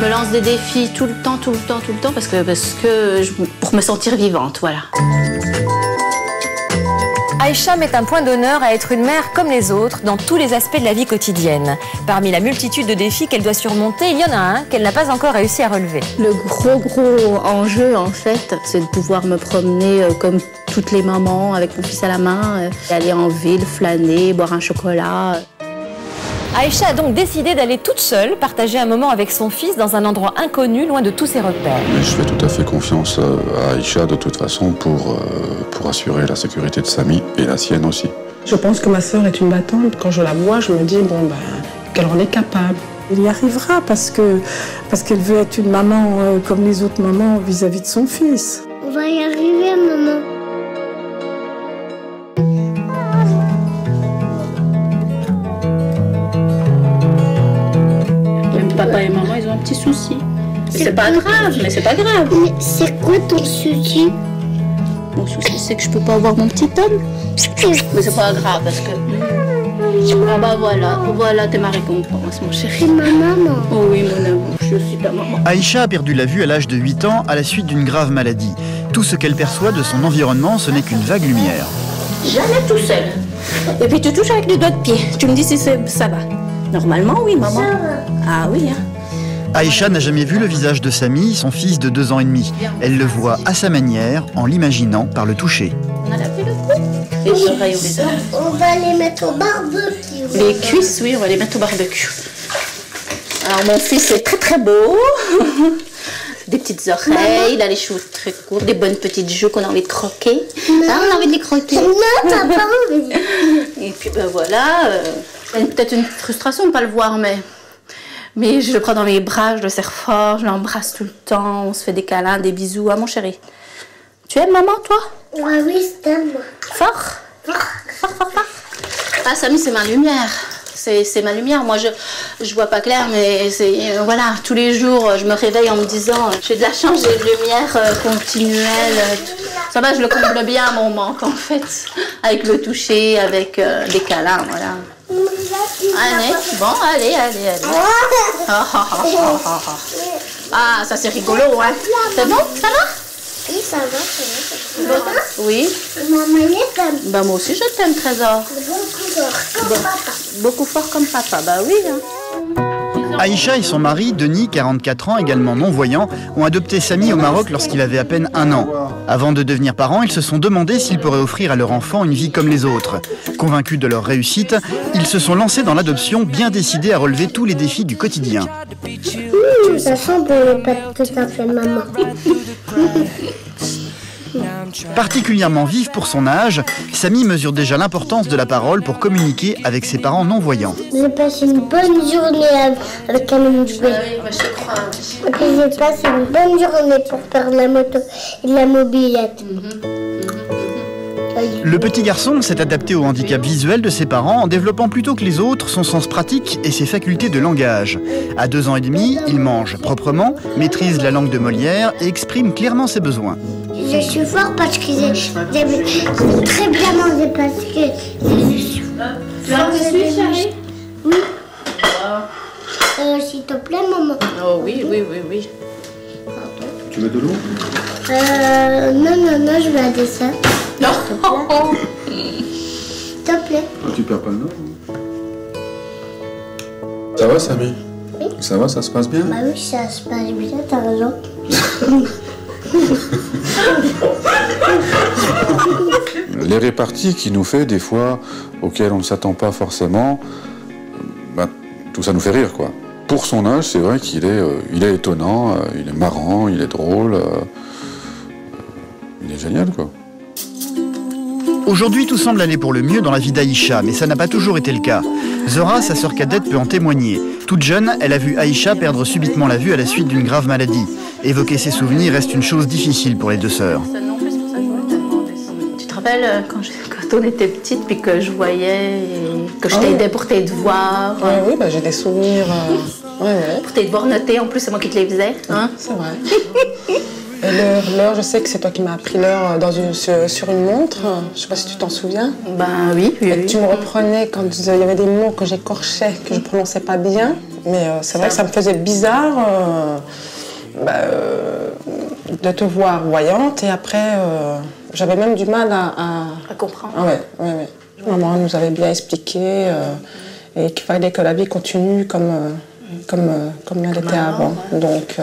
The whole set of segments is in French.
me lance des défis tout le temps, pour me sentir vivante, voilà. Aïcha met un point d'honneur à être une mère comme les autres dans tous les aspects de la vie quotidienne. Parmi la multitude de défis qu'elle doit surmonter, il y en a un qu'elle n'a pas encore réussi à relever. Le gros enjeu, en fait, c'est de pouvoir me promener comme toutes les mamans, avec mon fils à la main, aller en ville, flâner, boire un chocolat. Aïcha a donc décidé d'aller toute seule partager un moment avec son fils dans un endroit inconnu, loin de tous ses repères. Mais je fais tout à fait confiance à Aïcha de toute façon pour assurer la sécurité de Samy et la sienne aussi. Je pense que ma sœur est une battante. Quand je la vois, je me dis bon qu'elle en est capable. Elle y arrivera parce qu'elle veut être une maman comme les autres mamans vis-à-vis de son fils. On va y arriver, maman. Papa et maman, ils ont un petit souci. C'est pas grave, mais c'est pas grave. Mais c'est quoi ton souci? Mon souci, c'est que je peux pas avoir mon petit homme. Mais c'est pas grave parce que... Ah bah voilà, t'es ma récompense, mon chéri. C'est ma maman. Oh oui, mon amour, je suis ta maman. Aïcha a perdu la vue à l'âge de 8 ans à la suite d'une grave maladie. Tout ce qu'elle perçoit de son environnement, ce n'est qu'une vague lumière. Jamais tout seul. Et puis tu touches avec les doigts de pied. Tu me dis si ça va. Normalement, oui, maman. Ah oui, hein. Aïcha n'a jamais vu le visage de Samy, son fils de 2 ans et demi. Elle le voit à sa manière, en l'imaginant par le toucher. On a lavé le cou. Les oreilles ou les oreilles. On va les mettre au barbecue. Les cuisses, oui, on va les mettre au barbecue. Alors mon fils est très beau. Des petites oreilles, il a les cheveux très courts, des bonnes petites joues qu'on a envie de croquer. Ah, on a envie de les croquer. Non, t'as pas envie. Et puis ben voilà, peut-être une frustration de ne pas le voir, mais je le prends dans mes bras, je le serre fort, je l'embrasse tout le temps, on se fait des câlins, des bisous. Ah mon chéri, tu aimes maman toi? Oui, je t'aime. Fort? Ah Samy, c'est ma lumière. C'est ma lumière. Moi, je vois pas clair, mais voilà, tous les jours, je me réveille en me disant j'ai de la chance, j'ai une lumière continuelle. Ça va, je le comble bien, mon manque, en fait, avec le toucher, avec des câlins, voilà. Allez, bon, allez. Ah, ça c'est rigolo, hein. C'est bon, ça va? Oui, ça va. Bon, oui. Maman, je t'aime. Bah moi aussi je t'aime, Trésor. Beaucoup fort, comme papa. Beaucoup fort comme papa, bah oui. Hein. Aïcha et son mari, Denis, 44 ans, également non-voyant, ont adopté Samy au Maroc lorsqu'il avait à peine 1 an. Avant de devenir parents, ils se sont demandé s'ils pourraient offrir à leur enfant une vie comme les autres. Convaincus de leur réussite, ils se sont lancés dans l'adoption, bien décidés à relever tous les défis du quotidien. Ça sent bon, pas tout à fait maman. Particulièrement vif pour son âge, Samy mesure déjà l'importance de la parole pour communiquer avec ses parents non-voyants. J'ai passé une bonne journée avec un homme jouet. Je te crois. Et puis j'ai passé une bonne journée pour faire de la moto et de la mobilette. Le petit garçon s'est adapté au handicap visuel de ses parents en développant plutôt que les autres son sens pratique et ses facultés de langage. À 2 ans et demi, il mange proprement, maîtrise la langue de Molière et exprime clairement ses besoins. Je suis fort parce que j'ai très bien mangé parce que je suis Tu as reçu, chérie? Oui. S'il te plaît, maman. Oh oui. Tu veux de l'eau? Non, je veux un dessin. Non. S'il te plaît. Tu perds pas le nord? Ça va, Samy? Oui. Ça va, ça se passe bien? Bah oui, ça se passe bien, t'as raison. Les réparties qu'il nous fait des fois, auxquelles on ne s'attend pas forcément, tout ça nous fait rire, quoi. Pour son âge, c'est vrai qu'il est étonnant, il est marrant, il est drôle, il est génial, quoi. Aujourd'hui, tout semble aller pour le mieux dans la vie d'Aïcha, mais ça n'a pas toujours été le cas. Zora, sa sœur cadette, peut en témoigner. Toute jeune, elle a vu Aïcha perdre subitement la vue à la suite d'une grave maladie. Évoquer ses souvenirs reste une chose difficile pour les 2 sœurs. Tu te rappelles quand on était petite, puis que je voyais, que je t'aidais pour tes devoirs? Oui, j'ai des souvenirs. Pour tes devoirs notés, en plus, c'est moi qui te les faisais. Hein? C'est vrai. L'heure, je sais que c'est toi qui m'as appris l'heure sur une montre. Je sais pas si tu t'en souviens. Ben oui. Et tu me reprenais quand il y avait des mots que j'écorchais, que je prononçais pas bien. Mais c'est vrai que ça me faisait bizarre de te voir voyante. Et après, j'avais même du mal à comprendre. Ah ouais. Maman nous avait bien expliqué et qu'il fallait que la vie continue comme elle était avant. Ouais. Donc,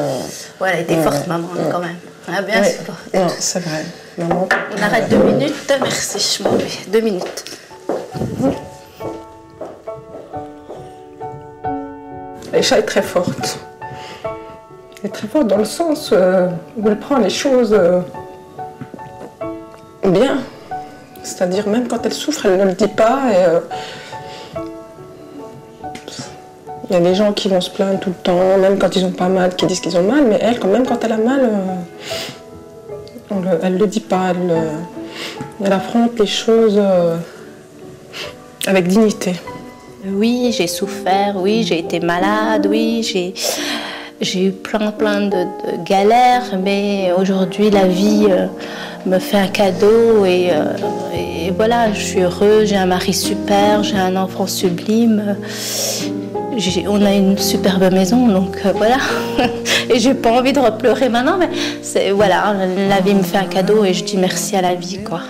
ouais, elle était forte, maman, quand même. Ah, bien sûr. Non, c'est vrai. Maman, on arrête 2 minutes. Merci, je m'en vais. 2 minutes. Aïcha est très forte. Elle est très forte dans le sens où elle prend les choses bien. C'est-à-dire même quand elle souffre, elle ne le dit pas. Il y a des gens qui vont se plaindre tout le temps, même quand ils ont pas mal, qui disent qu'ils ont mal, mais elle, même quand elle a mal, elle ne le dit pas. Elle affronte les choses avec dignité. Oui, j'ai souffert, oui, j'ai été malade, oui, j'ai eu plein de galères, mais aujourd'hui, la vie me fait un cadeau et voilà, je suis heureuse, j'ai un mari super, j'ai un enfant sublime. On a une superbe maison, donc voilà. Et j'ai pas envie de repleurer maintenant, mais voilà, la vie me fait un cadeau et je dis merci à la vie, quoi.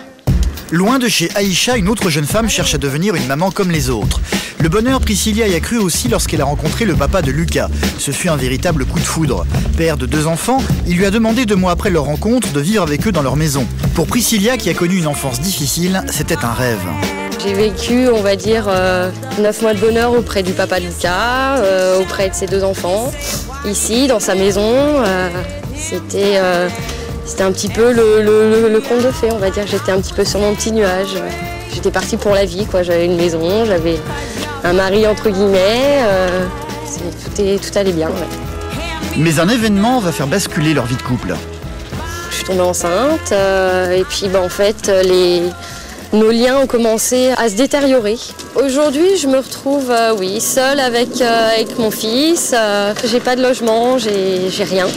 Loin de chez Aïcha, une autre jeune femme cherche à devenir une maman comme les autres. Le bonheur, Priscilla y a cru aussi lorsqu'elle a rencontré le papa de Lucas. Ce fut un véritable coup de foudre. Père de 2 enfants, il lui a demandé 2 mois après leur rencontre de vivre avec eux dans leur maison. Pour Priscilla, qui a connu une enfance difficile, c'était un rêve. J'ai vécu, on va dire, 9 mois de bonheur auprès du papa de Lucas, auprès de ses 2 enfants, ici, dans sa maison. C'était un petit peu le conte de fées, on va dire. J'étais un petit peu sur mon petit nuage. J'étais partie pour la vie, quoi. J'avais une maison, j'avais un mari, entre guillemets. Tout allait bien. Ouais. Mais un événement va faire basculer leur vie de couple. Je suis tombée enceinte et puis en fait, nos liens ont commencé à se détériorer. Aujourd'hui, je me retrouve seule avec mon fils. J'ai pas de logement, j'ai rien.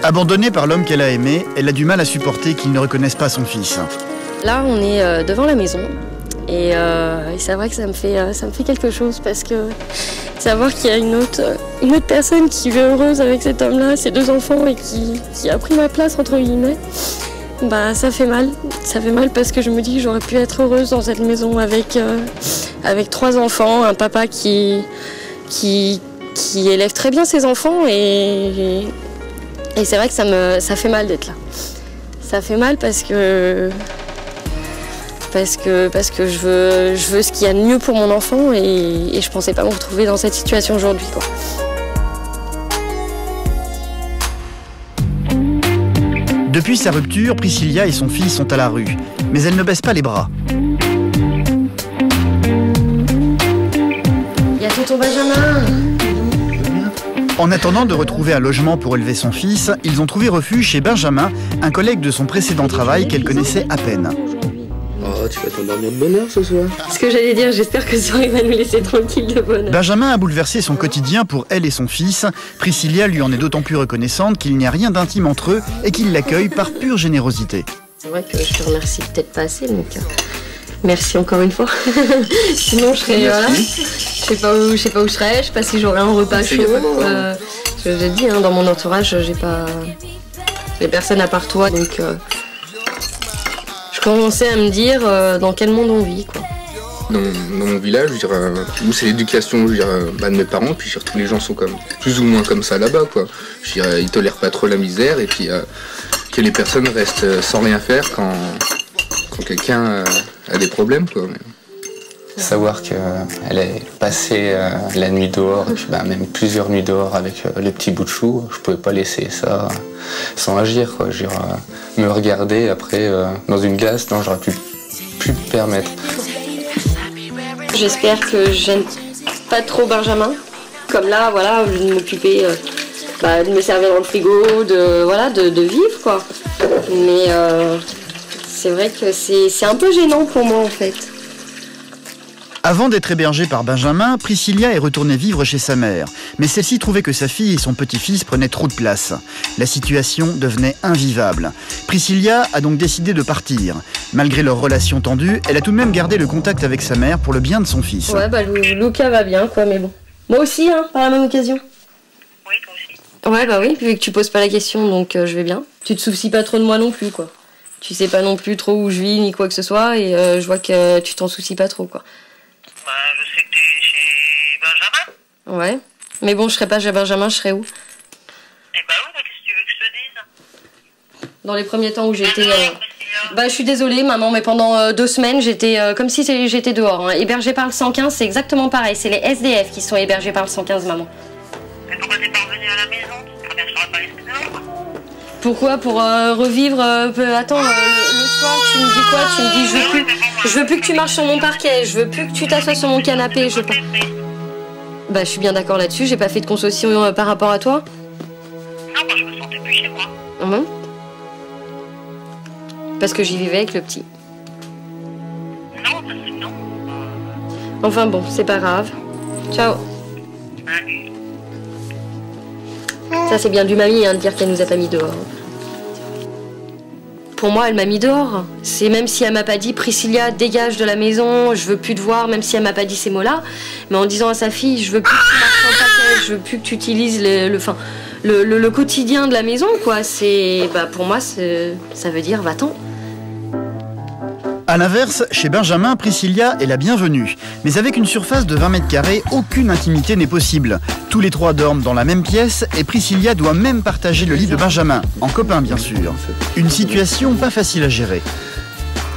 Abandonnée par l'homme qu'elle a aimé, elle a du mal à supporter qu'il ne reconnaisse pas son fils. Là, on est devant la maison et c'est vrai que ça me fait quelque chose parce que savoir qu'il y a une autre personne qui vit heureuse avec cet homme-là, ses 2 enfants et qui a pris ma place entre guillemets, ça fait mal. Ça fait mal parce que je me dis que j'aurais pu être heureuse dans cette maison avec 3 enfants, un papa qui élève très bien ses enfants et c'est vrai que ça fait mal d'être là. Ça fait mal parce que je veux ce qu'il y a de mieux pour mon enfant et je pensais pas me retrouver dans cette situation aujourd'hui, quoi. Depuis sa rupture, Priscilla et son fils sont à la rue. Mais elle ne baisse pas les bras. Il y a tonton Benjamin. En attendant de retrouver un logement pour élever son fils, ils ont trouvé refuge chez Benjamin, un collègue de son précédent travail qu'elle connaissait à peine. Oh, tu vas t'endormir de bonheur ce soir. Ce que j'allais dire, j'espère que ça va nous laisser tranquille de bonheur. Benjamin a bouleversé son quotidien pour elle et son fils. Priscilla lui en est d'autant plus reconnaissante qu'il n'y a rien d'intime entre eux et qu'il l'accueille par pure générosité. C'est vrai que je te remercie peut-être pas assez, donc merci encore une fois. Sinon, je serais voilà. Je sais pas où je serais. Je sais pas si j'aurais un repas chaud. J'ai dit, dans mon entourage, j'ai personne à part toi, donc. Je commençais à me dire dans quel monde on vit, quoi. Dans mon village, je dirais, nous c'est l'éducation de mes parents, puis tous les gens sont plus ou moins comme ça là-bas, quoi. Je dirais, ils tolèrent pas trop la misère et puis que les personnes restent sans rien faire quand quelqu'un a des problèmes, quoi. Savoir qu'elle est passée la nuit dehors, et puis même plusieurs nuits dehors avec le petit bout de chou, je pouvais pas laisser ça sans agir, quoi. Me regarder après dans une glace, non, j'aurais plus me permettre. J'espère que je gêne pas trop Benjamin. Comme là, voilà, je vais m'occuper de me servir dans le frigo, de vivre, quoi. Mais c'est vrai que c'est un peu gênant pour moi, en fait. Avant d'être hébergée par Benjamin, Priscilla est retournée vivre chez sa mère. Mais celle-ci trouvait que sa fille et son petit-fils prenaient trop de place. La situation devenait invivable. Priscilla a donc décidé de partir. Malgré leur relation tendue, elle a tout de même gardé le contact avec sa mère pour le bien de son fils. Ouais, bah Luca va bien, quoi, mais bon. Moi aussi, hein, par la même occasion. Oui, toi aussi. Ouais, bah oui, vu que tu poses pas la question, donc je vais bien. Tu te soucies pas trop de moi non plus, quoi. Tu sais pas non plus trop où je vis, ni quoi que ce soit, et je vois que tu t'en soucies pas trop, quoi. Bah, je sais que t'es chez Benjamin. Ouais. Mais bon, je serais pas chez Benjamin, je serais où? Eh bah oui, mais qu'est-ce que tu veux que je te dise? Dans les premiers temps où j'étais... Bah, je suis désolée, maman, mais pendant 2 semaines, j'étais comme si j'étais dehors. Hein. Hébergée par le 115, c'est exactement pareil. C'est les SDF qui sont hébergés par le 115, maman. Mais pourquoi t'es pas revenue à la maison? Très bien, je t'aurais pas laissé dehors. Pourquoi? Pour revivre... Attends, le soir, tu me dis quoi? Tu me dis, je veux plus que tu marches sur mon parquet, je veux plus que tu t'assoies sur mon canapé, je veux pas... Bah, je suis bien d'accord là-dessus, j'ai pas fait de concession par rapport à toi. Non, moi je me sentais plus chez moi. Mmh. Parce que j'y vivais avec le petit. Non, parce que non. Enfin bon, c'est pas grave. Ciao. Salut. Ça c'est bien du mamie hein, de dire qu'elle nous a pas mis dehors. Pour moi, elle m'a mis dehors. C'est même si elle m'a pas dit Priscilla, dégage de la maison, je veux plus te voir, même si elle m'a pas dit ces mots-là. Mais en disant à sa fille, je veux plus que tu marches en paquet, je veux plus que tu utilises le quotidien de la maison, quoi. C'est, bah pour moi, ça veut dire va-t'en. A l'inverse, chez Benjamin, Priscilla est la bienvenue. Mais avec une surface de 20 mètres carrés, aucune intimité n'est possible. Tous les 3 dorment dans la même pièce et Priscilla doit même partager le lit de Benjamin, en copain bien sûr. Une situation pas facile à gérer.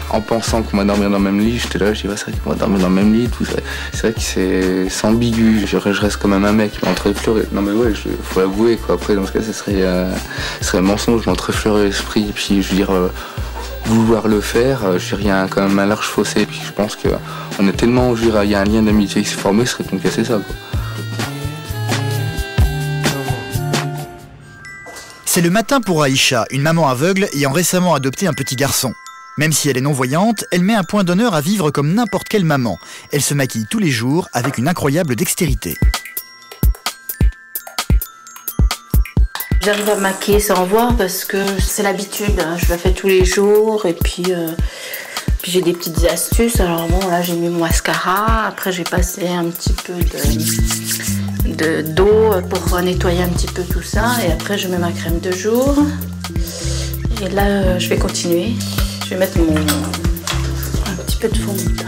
En pensant qu'on va dormir dans le même lit, j'étais là, je dis ouais, c'est vrai qu'on va dormir dans le même lit, tout ça. C'est vrai que c'est ambigu, je reste quand même un mec, il m'entre effleuré. Non mais ouais, faut l'avouer quoi. Après dans ce cas, ce serait un mensonge, m'entre effleuré l'esprit, puis je veux dire... vouloir le faire, je dirais, il y a quand même un large fossé. Puis je pense qu'on est tellement, je dirais, il y a un lien d'amitié qui s'est formé, ce serait qu'on cassait ça, quoi. C'est le matin pour Aïcha, une maman aveugle ayant récemment adopté un petit garçon. Même si elle est non-voyante, elle met un point d'honneur à vivre comme n'importe quelle maman. Elle se maquille tous les jours avec une incroyable dextérité. J'arrive à me maquiller sans voir parce que c'est l'habitude, hein. Je le fais tous les jours et puis j'ai des petites astuces. Alors bon, là j'ai mis mon mascara, après j'ai passé un petit peu d'eau pour nettoyer un petit peu tout ça et après je mets ma crème de jour. Et là je vais continuer, je vais mettre un petit peu de fond de teint.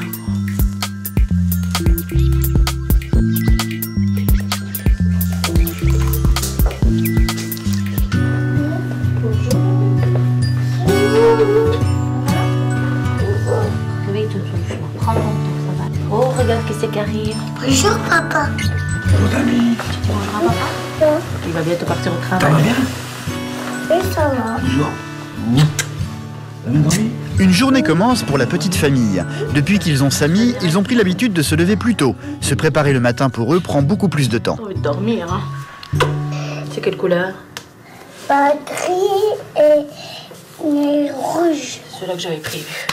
Oh, regarde qui c'est qui arrive. Bonjour, papa. Bonjour, Dami. Tu mangeras, papa? Il va bientôt partir au travail. Ça va bien? Oui, ça va. Bonjour. T'as bien dormi? Une journée commence pour la petite famille. Depuis qu'ils ont Samy, ils ont pris l'habitude de se lever plus tôt. Se préparer le matin pour eux prend beaucoup plus de temps. J'ai envie de dormir, hein. C'est quelle couleur? Gris et rouge. C'est celui-là que j'avais prévu.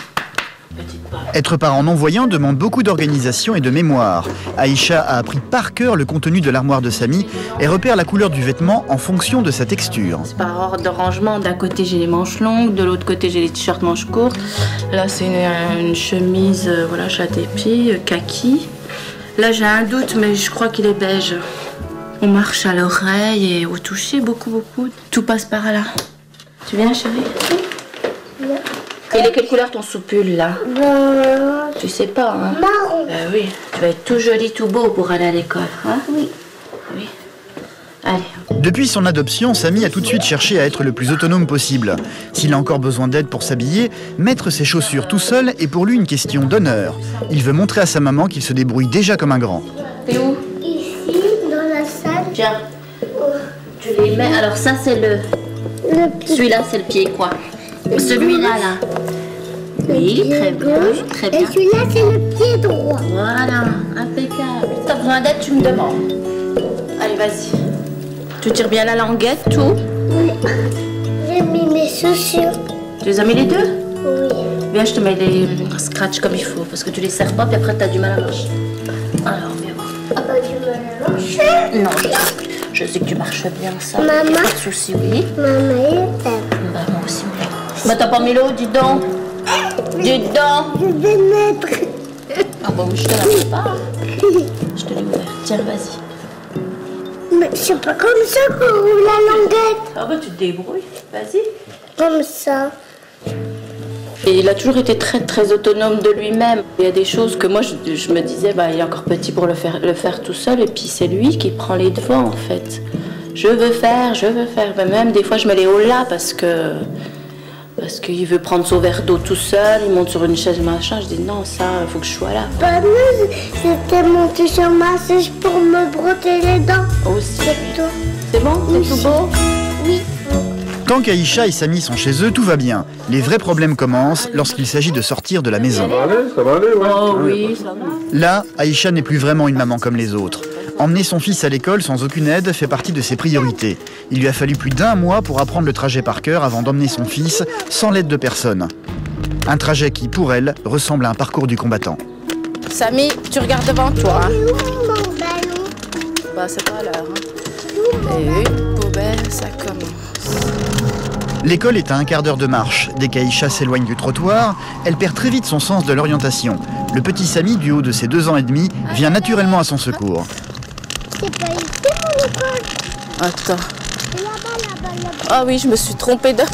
Petite barre. Être parent non-voyant demande beaucoup d'organisation et de mémoire. Aïcha a appris par cœur le contenu de l'armoire de Samy et repère la couleur du vêtement en fonction de sa texture. C'est par ordre de rangement. D'un côté, j'ai les manches longues, de l'autre côté, j'ai les t-shirts manches courtes. Là, c'est une chemise, voilà, chat épi, kaki. Là, j'ai un doute, mais je crois qu'il est beige. On marche à l'oreille et au toucher, beaucoup. Tout passe par là. Tu viens, chérie? Oui. Il est quelle couleur ton soupule, là? Tu sais pas, hein? Marron. Oui, tu vas être tout joli, tout beau pour aller à l'école, hein? Oui. Oui. Allez. Depuis son adoption, Samy a tout de suite cherché à être le plus autonome possible. S'il a encore besoin d'aide pour s'habiller, mettre ses chaussures tout seul est pour lui une question d'honneur. Il veut montrer à sa maman qu'il se débrouille déjà comme un grand. T'es où? Ici, dans la salle. Tiens. Tu les mets. Alors ça, c'est le pied. Celui-là, c'est le pied, quoi. Celui-là, là. Oui, très bien, très bien. Et celui-là, c'est le pied droit. Voilà, impeccable. Si t'as besoin d'aide, tu me demandes. Allez, vas-y. Tu tires bien la languette, tout? Oui. J'ai mis mes chaussures. Tu les as mis les deux? Oui. Viens, je te mets les scratchs comme il faut, parce que tu les serres pas, puis après t'as du mal à marcher. Alors, viens voir. Ah bah, du mal à marcher. Non, je sais que tu marches bien, ça. Maman. Pas de soucis, oui. Maman, il est Bah, moi aussi, moi. Bah, t'as pas mis l'eau, dis donc. Dis donc. Je vais mettre. Ah bah oui, je te la mets pas. Je te l'ai ouvert. Tiens, vas-y. Mais c'est pas comme ça qu'on roule la languette. Ah bah, tu te débrouilles. Vas-y. Comme ça. Et il a toujours été très très autonome de lui-même. Il y a des choses que moi je me disais, bah, il est encore petit pour le faire tout seul, et puis c'est lui qui prend les devants en fait. Je veux faire. Bah, même des fois je mets les hauts là parce qu'il veut prendre son verre d'eau tout seul, il monte sur une chaise machin. Je dis non, ça, il faut que je sois là. Bah non, j'étais montée sur ma chaise pour me brotter les dents. Aussi. C'est tout. C'est bon? C'est tout beau? Oui. Tant qu'Aïcha et Samy sont chez eux, tout va bien. Les vrais problèmes commencent lorsqu'il s'agit de sortir de la maison. Ça va aller, ouais. Oh oui, ça va. Là, Aïcha n'est plus vraiment une maman comme les autres. Emmener son fils à l'école sans aucune aide fait partie de ses priorités. Il lui a fallu plus d'1 mois pour apprendre le trajet par cœur avant d'emmener son fils sans l'aide de personne. Un trajet qui, pour elle, ressemble à un parcours du combattant. Samy, tu regardes devant toi. Hein. Où mon ballon? Bah, c'est pas l'heure. Hein. Et une poubelle, ça commence. L'école est à 1/4 d'heure de marche. Dès qu'Aïcha s'éloigne du trottoir, elle perd très vite son sens de l'orientation. Le petit Samy, du haut de ses 2 ans et demi, vient naturellement à son secours. C'est pas ici mon école. Attends. Là-bas. Ah oui, je me suis trompée de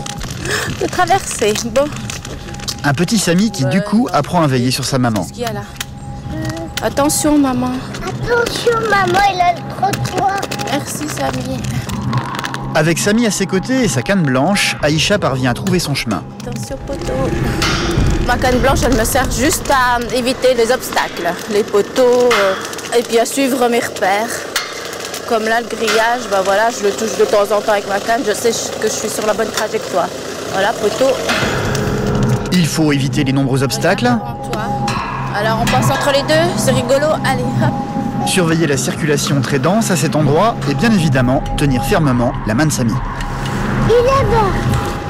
traverser. Bon. Un petit Samy qui, du coup, apprend à veiller sur sa maman. Qu'est-ce qu'il y a là? Attention, maman. Attention, maman, il a le trottoir. Merci, Samy. Avec Samy à ses côtés et sa canne blanche, Aïcha parvient à trouver son chemin. Attention, poteau. Ma canne blanche, elle me sert juste à éviter les obstacles, les poteaux, et puis à suivre mes repères. Comme là, le grillage, bah voilà, je le touche de temps en temps avec ma canne, je sais que je suis sur la bonne trajectoire. Voilà, poteau. Il faut éviter les nombreux obstacles, Alors on passe entre les deux, c'est rigolo, allez hop. surveiller la circulation très dense à cet endroit et bien évidemment tenir fermement la main de Samy. Il est bon.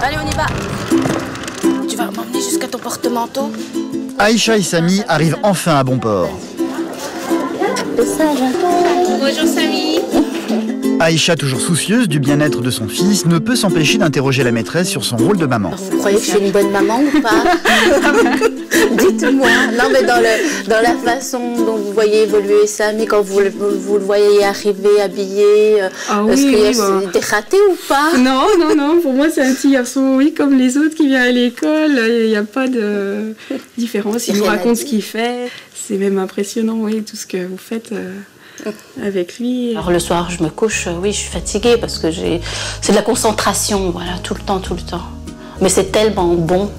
Allez, on y va. Tu vas m'emmener jusqu'à ton porte-manteau? Aïcha et Samy arrivent enfin à bon port. Bonjour Samy. Aïcha, toujours soucieuse du bien-être de son fils, ne peut s'empêcher d'interroger la maîtresse sur son rôle de maman. Vous croyez que je suis une bonne maman ou pas? Dites-moi. Non, mais dans la façon dont vous voyez évoluer Samy, quand vous le voyez arriver, habillé, est-ce qu'il y a des ratés ou pas? Non, pour moi c'est un petit garçon, oui, comme les autres qui vient à l'école, il n'y a pas de différence, il nous raconte ce qu'il fait, c'est même impressionnant, oui, tout ce que vous faites avec lui. Alors le soir, je me couche, oui, je suis fatiguée parce que c'est de la concentration, voilà, tout le temps. Mais c'est tellement bon.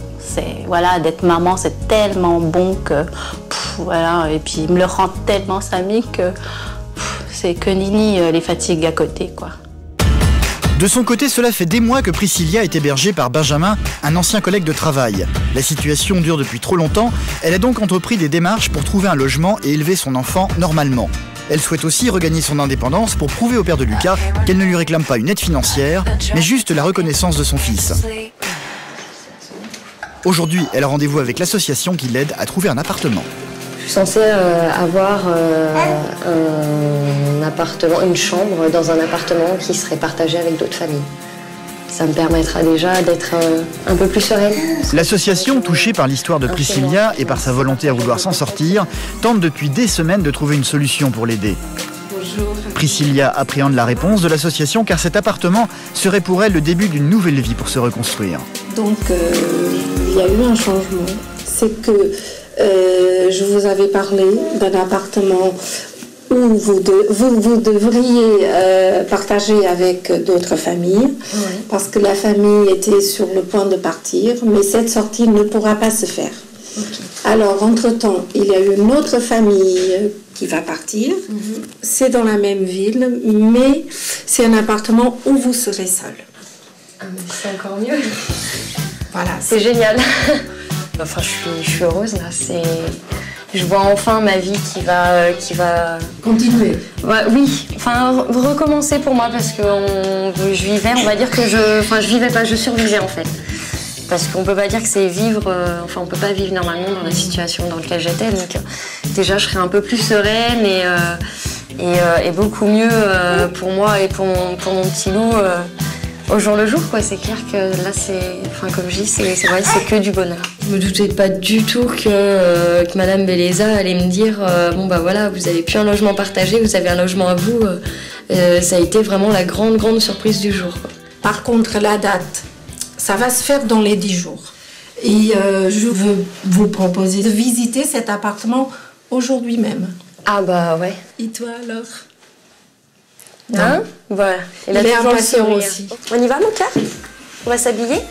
Voilà, d'être maman, c'est tellement bon que voilà, et puis il me le rend tellement Samy que c'est que Nini les fatigue à côté, quoi. De son côté, cela fait des mois que Priscilla est hébergée par Benjamin, un ancien collègue de travail. La situation dure depuis trop longtemps, elle a donc entrepris des démarches pour trouver un logement et élever son enfant normalement. Elle souhaite aussi regagner son indépendance pour prouver au père de Lucas qu'elle ne lui réclame pas une aide financière, mais juste la reconnaissance de son fils. Aujourd'hui, elle a rendez-vous avec l'association qui l'aide à trouver un appartement. Je suis censée avoir un appartement, une chambre dans un appartement qui serait partagé avec d'autres familles. Ça me permettra déjà d'être un peu plus sereine. L'association, touchée par l'histoire de Priscilla et par sa volonté à vouloir s'en sortir, tente depuis des semaines de trouver une solution pour l'aider. Bonjour. Priscilla appréhende la réponse de l'association car cet appartement serait pour elle le début d'une nouvelle vie pour se reconstruire. Donc il y a eu un changement, c'est que je vous avais parlé d'un appartement où vous devriez partager avec d'autres familles, parce que la famille était sur le point de partir, mais cette sortie ne pourra pas se faire. Alors, entre-temps, il y a eu une autre famille qui va partir. C'est dans la même ville, mais c'est un appartement où vous serez seul. Ah, mais c'est encore mieux. Voilà. C'est génial. Enfin, je suis heureuse là. Je vois enfin ma vie qui va continuer. Ouais, oui, enfin recommencer pour moi parce que je vivais, on va dire que je vivais pas, je survivais en fait. Parce qu'on peut pas dire que c'est vivre, enfin on peut pas vivre normalement dans la situation dans laquelle j'étais. Donc déjà je serais un peu plus sereine et beaucoup mieux pour moi et pour mon petit loup au jour le jour, quoi. C'est clair que là c'est, enfin comme je dis, c'est vrai, c'est que du bonheur. Je me doutais pas du tout que Madame Belleza allait me dire bon bah voilà, vous avez plus un logement partagé, vous avez un logement à vous. Ça a été vraiment la grande surprise du jour, quoi. Par contre, la date, ça va se faire dans les 10 jours. Et je veux vous proposer de visiter cet appartement aujourd'hui même. Ah bah ouais. Et toi alors? Hein? Voilà. Il est impatient aussi. On y va, mon cœur? On va s'habiller?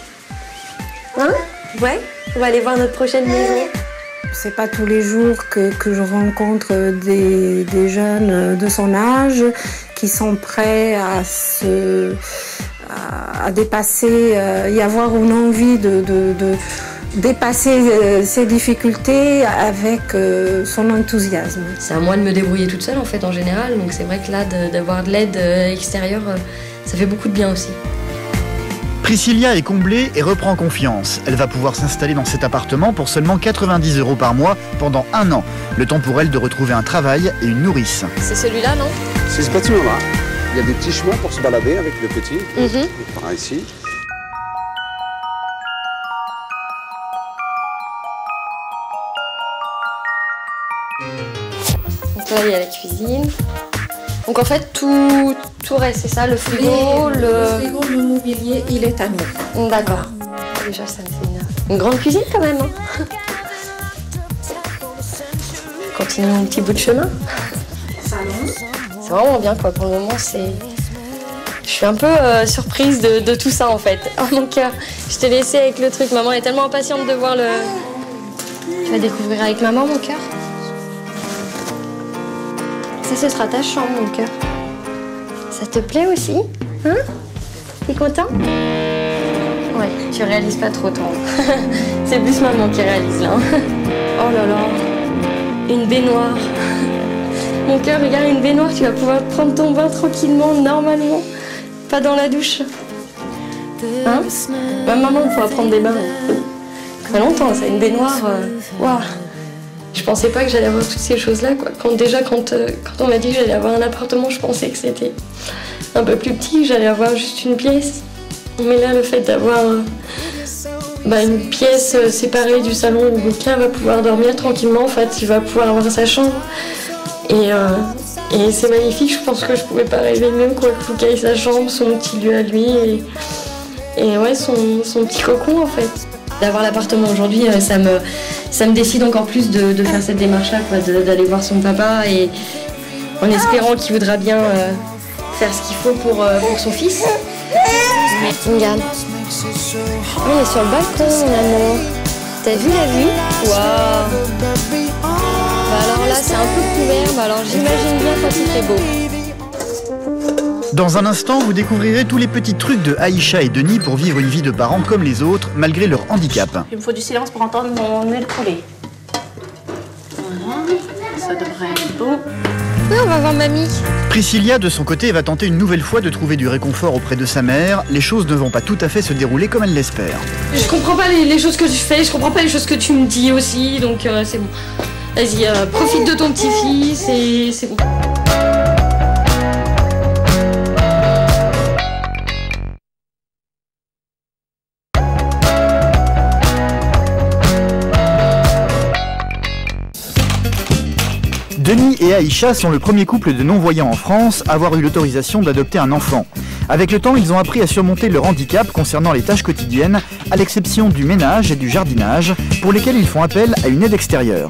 Hein? Ouais? On va aller voir notre prochaine maison. C'est pas tous les jours que je rencontre des jeunes de son âge qui sont prêts à dépasser, y avoir une envie de dépasser ses difficultés avec son enthousiasme. C'est à moi de me débrouiller toute seule en fait en général, donc c'est vrai que là d'avoir de l'aide extérieure, ça fait beaucoup de bien aussi. Priscilla est comblée et reprend confiance. Elle va pouvoir s'installer dans cet appartement pour seulement 90 € par mois pendant 1 an. Le temps pour elle de retrouver un travail et une nourrice. C'est celui-là, non? C'est ce bâtiment-là. Il y a des petits chemins pour se balader avec le petit. Par ici. Donc là, il y a la cuisine. Donc en fait, tout reste, c'est ça, le frigo, le mobilier, il est à nous. D'accord. Déjà, ça me fait une grande cuisine quand même. Hein. Continuons un petit bout de chemin. C'est vraiment bien, quoi. Pour le moment, je suis un peu surprise de tout ça, en fait. Oh mon cœur, je t'ai laissé avec le truc. Maman est tellement impatiente de voir le... Tu vas découvrir avec maman, mon cœur. Ça, ce sera ta chambre, mon cœur. Ça te plaît aussi? Hein? T'es content? Ouais, tu réalises pas trop, toi. C'est plus maman qui réalise, là. Oh là là, une baignoire. Mon cœur, regarde, une baignoire, tu vas pouvoir prendre ton bain tranquillement, normalement. Pas dans la douche. Hein? Même maman pourra prendre des bains. Très longtemps, ça, une baignoire. Waouh! Je pensais pas que j'allais avoir toutes ces choses-là, quoi. Quand on m'a dit que j'allais avoir un appartement, je pensais que c'était un peu plus petit, que j'allais avoir juste une pièce. Mais là, le fait d'avoir une pièce séparée du salon où Lucas va pouvoir dormir tranquillement, en fait, il va pouvoir avoir sa chambre. Et c'est magnifique, je pense que je pouvais pas rêver mieux, quoi. Que Lucas ait sa chambre, son petit lieu à lui et ouais, son petit cocon, en fait. D'avoir l'appartement aujourd'hui, ça me décide encore plus de faire cette démarche-là, quoi, d'aller voir son papa et en espérant qu'il voudra bien faire ce qu'il faut pour son fils. Regarde. On est sur le balcon, mon amour. T'as vu la vue? Waouh! Bah alors là, c'est un peu couvert, mais alors j'imagine bien quand il fait beau. Dans un instant, vous découvrirez tous les petits trucs de Aïcha et Denis pour vivre une vie de parents comme les autres, malgré leur handicap. Il me faut du silence pour entendre mon huile couler. Voilà, ça devrait être bon. Oui, on va voir mamie. Priscilla, de son côté, va tenter une nouvelle fois de trouver du réconfort auprès de sa mère. Les choses ne vont pas tout à fait se dérouler comme elle l'espère. Je comprends pas les choses que tu fais, je comprends pas les choses que tu me dis aussi, donc c'est bon. Vas-y, profite de ton petit-fils et c'est bon. Denis et Aïcha sont le premier couple de non-voyants en France à avoir eu l'autorisation d'adopter un enfant. Avec le temps, ils ont appris à surmonter leur handicap concernant les tâches quotidiennes, à l'exception du ménage et du jardinage, pour lesquels ils font appel à une aide extérieure.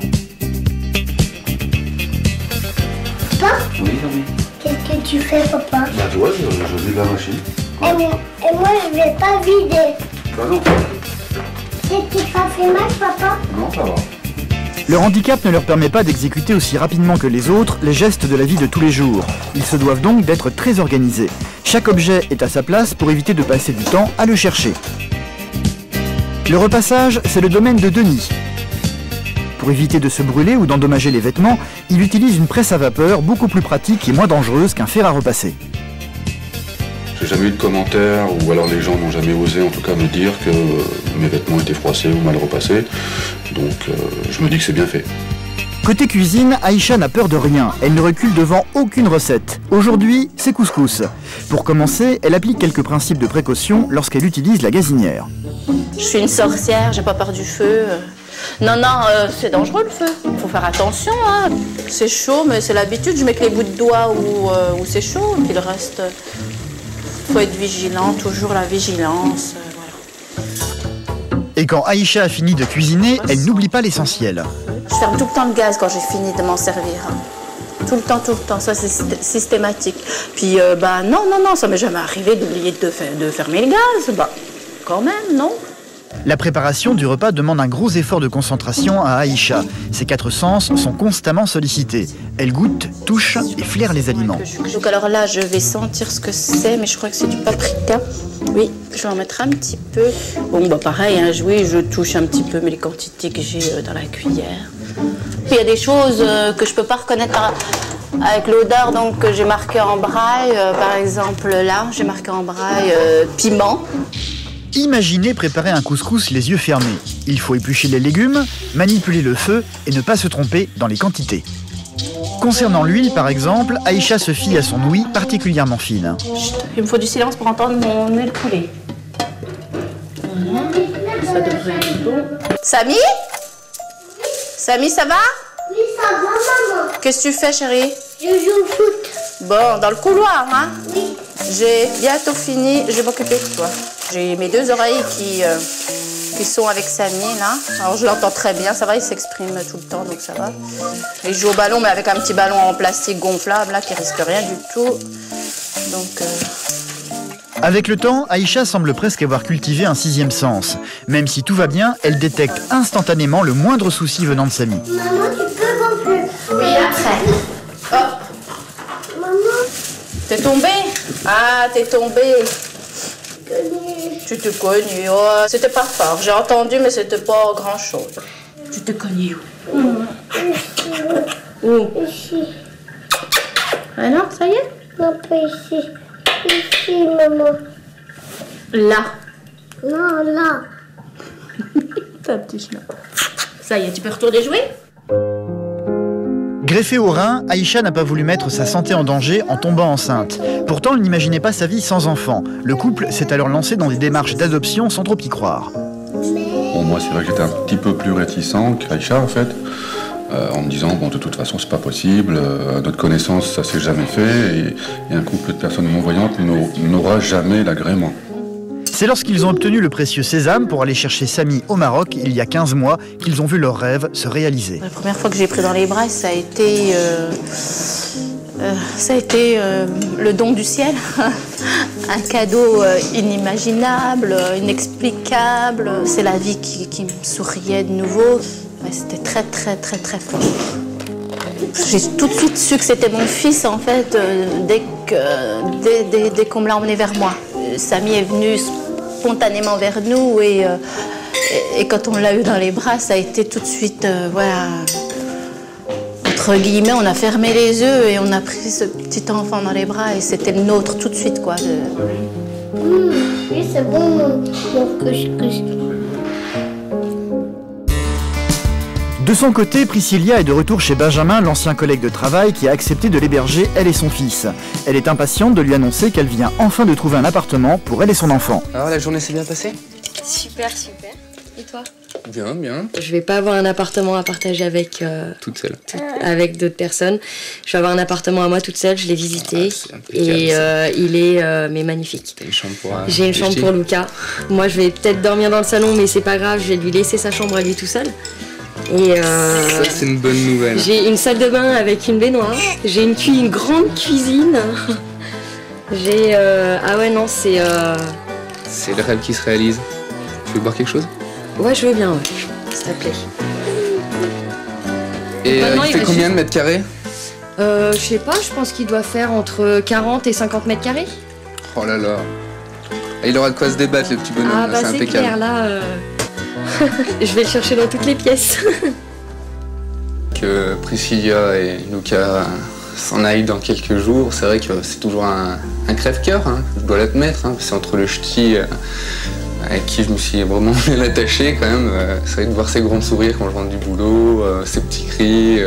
Papa? Oui, oui. Qu'est-ce que tu fais, papa? Bah toi, je vide la machine. Et moi, je vais pas vider. Bah non. T'es pas fait mal, papa? Non, ça va. Leur handicap ne leur permet pas d'exécuter aussi rapidement que les autres les gestes de la vie de tous les jours. Ils se doivent donc d'être très organisés. Chaque objet est à sa place pour éviter de passer du temps à le chercher. Le repassage, c'est le domaine de Denis. Pour éviter de se brûler ou d'endommager les vêtements, il utilise une presse à vapeur beaucoup plus pratique et moins dangereuse qu'un fer à repasser. C'est j'ai jamais eu de commentaires, ou alors les gens n'ont jamais osé en tout cas me dire que mes vêtements étaient froissés ou mal repassés. Donc je me dis que c'est bien fait. Côté cuisine, Aïcha n'a peur de rien. Elle ne recule devant aucune recette. Aujourd'hui, c'est couscous. Pour commencer, elle applique quelques principes de précaution lorsqu'elle utilise la gazinière. Je suis une sorcière, j'ai pas peur du feu. Non, c'est dangereux le feu. Il faut faire attention. Hein. C'est chaud, mais c'est l'habitude. Je mets que les bouts de doigts où c'est chaud. Puis le reste, faut être vigilant, toujours la vigilance. Voilà. Et quand Aïcha a fini de cuisiner, elle n'oublie pas l'essentiel. Je ferme tout le temps le gaz quand j'ai fini de m'en servir. Tout le temps, ça c'est systématique. Puis non, ça m'est jamais arrivé d'oublier de fermer le gaz. Bah, quand même, non. La préparation du repas demande un gros effort de concentration à Aïcha. Ses 4 sens sont constamment sollicités. Elle goûte, touche et flaire les aliments. Donc alors là, je vais sentir ce que c'est, mais je crois que c'est du paprika. Oui, je vais en mettre un petit peu. Bon, bah pareil, hein, oui, je touche un petit peu, mais les quantités que j'ai dans la cuillère. Puis il y a des choses que je peux pas reconnaître avec l'odeur, donc que j'ai marqué en braille. Par exemple, là, j'ai marqué en braille piment. Imaginez préparer un couscous les yeux fermés. Il faut éplucher les légumes, manipuler le feu et ne pas se tromper dans les quantités. Concernant l'huile, par exemple, Aïcha se fie à son ouïe particulièrement fine. Chut, il me faut du silence pour entendre mon huile couler. Ça devrait être bon. Samy ? Samy, ça va ? Oui, ça va, maman. Qu'est-ce que tu fais, chérie ? Je joue au foot. Bon, dans le couloir, hein ? Oui. J'ai bientôt fini, je vais m'occuper de toi. J'ai mes 2 oreilles qui sont avec Samy, là. Alors, je l'entends très bien, ça va, il s'exprime tout le temps, donc ça va. Et je joue au ballon, mais avec un petit ballon en plastique gonflable, là, qui risque rien du tout. Donc... Avec le temps, Aïcha semble presque avoir cultivé un 6e sens. Même si tout va bien, elle détecte instantanément le moindre souci venant de Samy. Maman, tu peux remplir. Oui, après. Hop. Maman. T'es tombée ? Ah, t'es tombée. Tu te cognes, oh, c'était pas fort. J'ai entendu, mais c'était pas grand-chose. Tu te cognes où ? Où ? Ici. Ah non, ça y est ? Non, pas ici. Ici, maman. Là. Non, là. T'as un petit chemin. Ça y est, tu peux retourner jouer ? Greffée au rein, Aïcha n'a pas voulu mettre sa santé en danger en tombant enceinte. Pourtant, elle n'imaginait pas sa vie sans enfant. Le couple s'est alors lancé dans des démarches d'adoption sans trop y croire. Bon, moi, c'est vrai que j'étais un petit peu plus réticent qu'Aïcha, en fait, en me disant, bon, de toute façon, c'est pas possible, à notre connaissance, ça s'est jamais fait, et un couple de personnes non-voyantes n'aura jamais l'agrément. C'est lorsqu'ils ont obtenu le précieux sésame pour aller chercher Samy au Maroc, il y a 15 mois, qu'ils ont vu leur rêve se réaliser. La première fois que j'ai pris dans les bras, ça a été le don du ciel. Un cadeau inimaginable, inexplicable. C'est la vie qui me souriait de nouveau. Ouais, c'était très, très, très, très fort. J'ai tout de suite su que c'était mon fils, en fait, dès qu'on me l'a emmené vers moi. Samy est venu spontanément vers nous et quand on l'a eu dans les bras, ça a été tout de suite, voilà, entre guillemets, on a fermé les yeux et on a pris ce petit enfant dans les bras et c'était le nôtre tout de suite, quoi. Oui, c'est bon, mon couscous. De son côté, Priscilla est de retour chez Benjamin, l'ancien collègue de travail qui a accepté de l'héberger, elle et son fils. Elle est impatiente de lui annoncer qu'elle vient enfin de trouver un appartement pour elle et son enfant. Alors la journée s'est bien passée ? Super, super. Et toi ? Bien, bien. Je vais pas avoir un appartement à partager avec... Toute seule. Avec d'autres personnes. Je vais avoir un appartement à moi toute seule, je l'ai visité. Et il est mais magnifique. T'as une chambre pour... J'ai une chambre pour Lucas. Moi, je vais peut-être dormir dans le salon, mais c'est pas grave, je vais lui laisser sa chambre à lui tout seul. Et ça, c'est une bonne nouvelle. J'ai une salle de bain avec une baignoire. J'ai une grande cuisine. J'ai... Ah ouais, non, c'est... C'est le rêve qui se réalise. Tu veux boire quelque chose ? Ouais, je veux bien, ouais. S'il te plaît. Et il fait combien de mètres carrés ? Je sais pas, je pense qu'il doit faire entre 40 et 50 mètres carrés. Oh là là. Et il aura de quoi se débattre, le petit bonhomme. Ah bah c'est c'est impeccable. clair, là... je vais le chercher dans toutes les pièces. Que Priscilla et Lucas s'en aille dans quelques jours, c'est vrai que c'est toujours un crève-cœur, hein, je dois l'admettre. Hein, c'est entre le ch'ti avec qui je me suis vraiment bien attaché quand même. C'est vrai que de voir ses grands sourires quand je rentre du boulot, ses petits cris,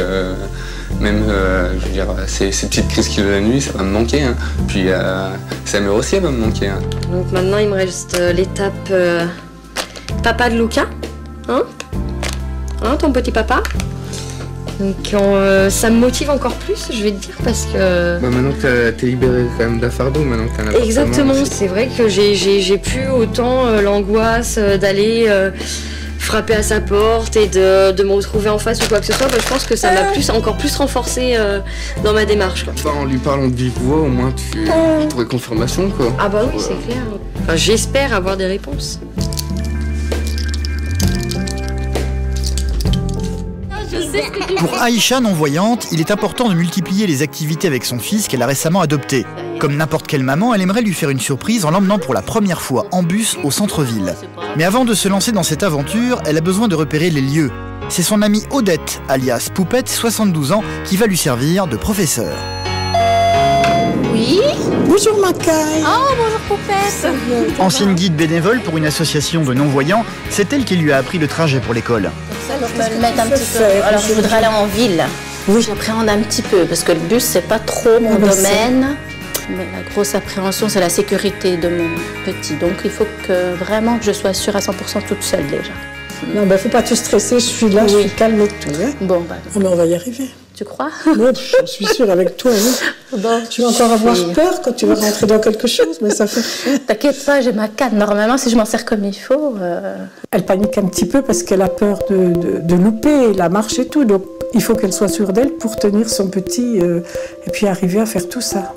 même je veux dire, ces petites crises qu'il a la nuit, ça va me manquer. Hein. Puis sa mère aussi, elle va me manquer. Hein. Donc maintenant, il me reste l'étape papa de Luca. Hein, ton petit papa. Donc ça me motive encore plus, je vais te dire, parce que... Bah maintenant que t'es libéré quand même d'un fardeau, maintenant que t'as un appartement... Exactement, c'est vrai que j'ai plus autant l'angoisse d'aller frapper à sa porte et de me retrouver en face ou quoi que ce soit. Bah, je pense que ça m'a encore plus renforcé dans ma démarche. Quoi. Enfin, en lui parlant de vive voix, au moins tu aurais confirmation, quoi. Ah bah oui, c'est clair. Enfin, j'espère avoir des réponses. Pour Aïcha, non-voyante, il est important de multiplier les activités avec son fils qu'elle a récemment adopté. Comme n'importe quelle maman, elle aimerait lui faire une surprise en l'emmenant pour la première fois en bus au centre-ville. Mais avant de se lancer dans cette aventure, elle a besoin de repérer les lieux. C'est son amie Odette, alias Poupette, 72 ans, qui va lui servir de professeur. Oui. Bonjour Macaille. Oh, bonjour Poupette. Ancienne guide bénévole pour une association de non-voyants, c'est elle qui lui a appris le trajet pour l'école. Je peux le mettre un petit peu. Alors je voudrais aller en ville. Oui, j'appréhende un petit peu parce que le bus c'est pas trop mon domaine. Mais la grosse appréhension c'est la sécurité de mon petit. Donc il faut que vraiment que je sois sûre à 100% toute seule déjà. Non, ben faut pas te stresser, je suis là, je suis calme et tout. Hein. Bon, bah. Oh, mais on va y arriver. Tu crois? Bon, je suis sûre avec toi. Oui. Bon, tu vas encore avoir peur quand tu vas rentrer dans quelque chose, mais ça fait... T'inquiète pas, j'ai ma canne. Normalement, si je m'en sers comme il faut... Elle panique un petit peu parce qu'elle a peur de louper la marche et tout. Donc, il faut qu'elle soit sûre d'elle pour tenir son petit et puis arriver à faire tout ça.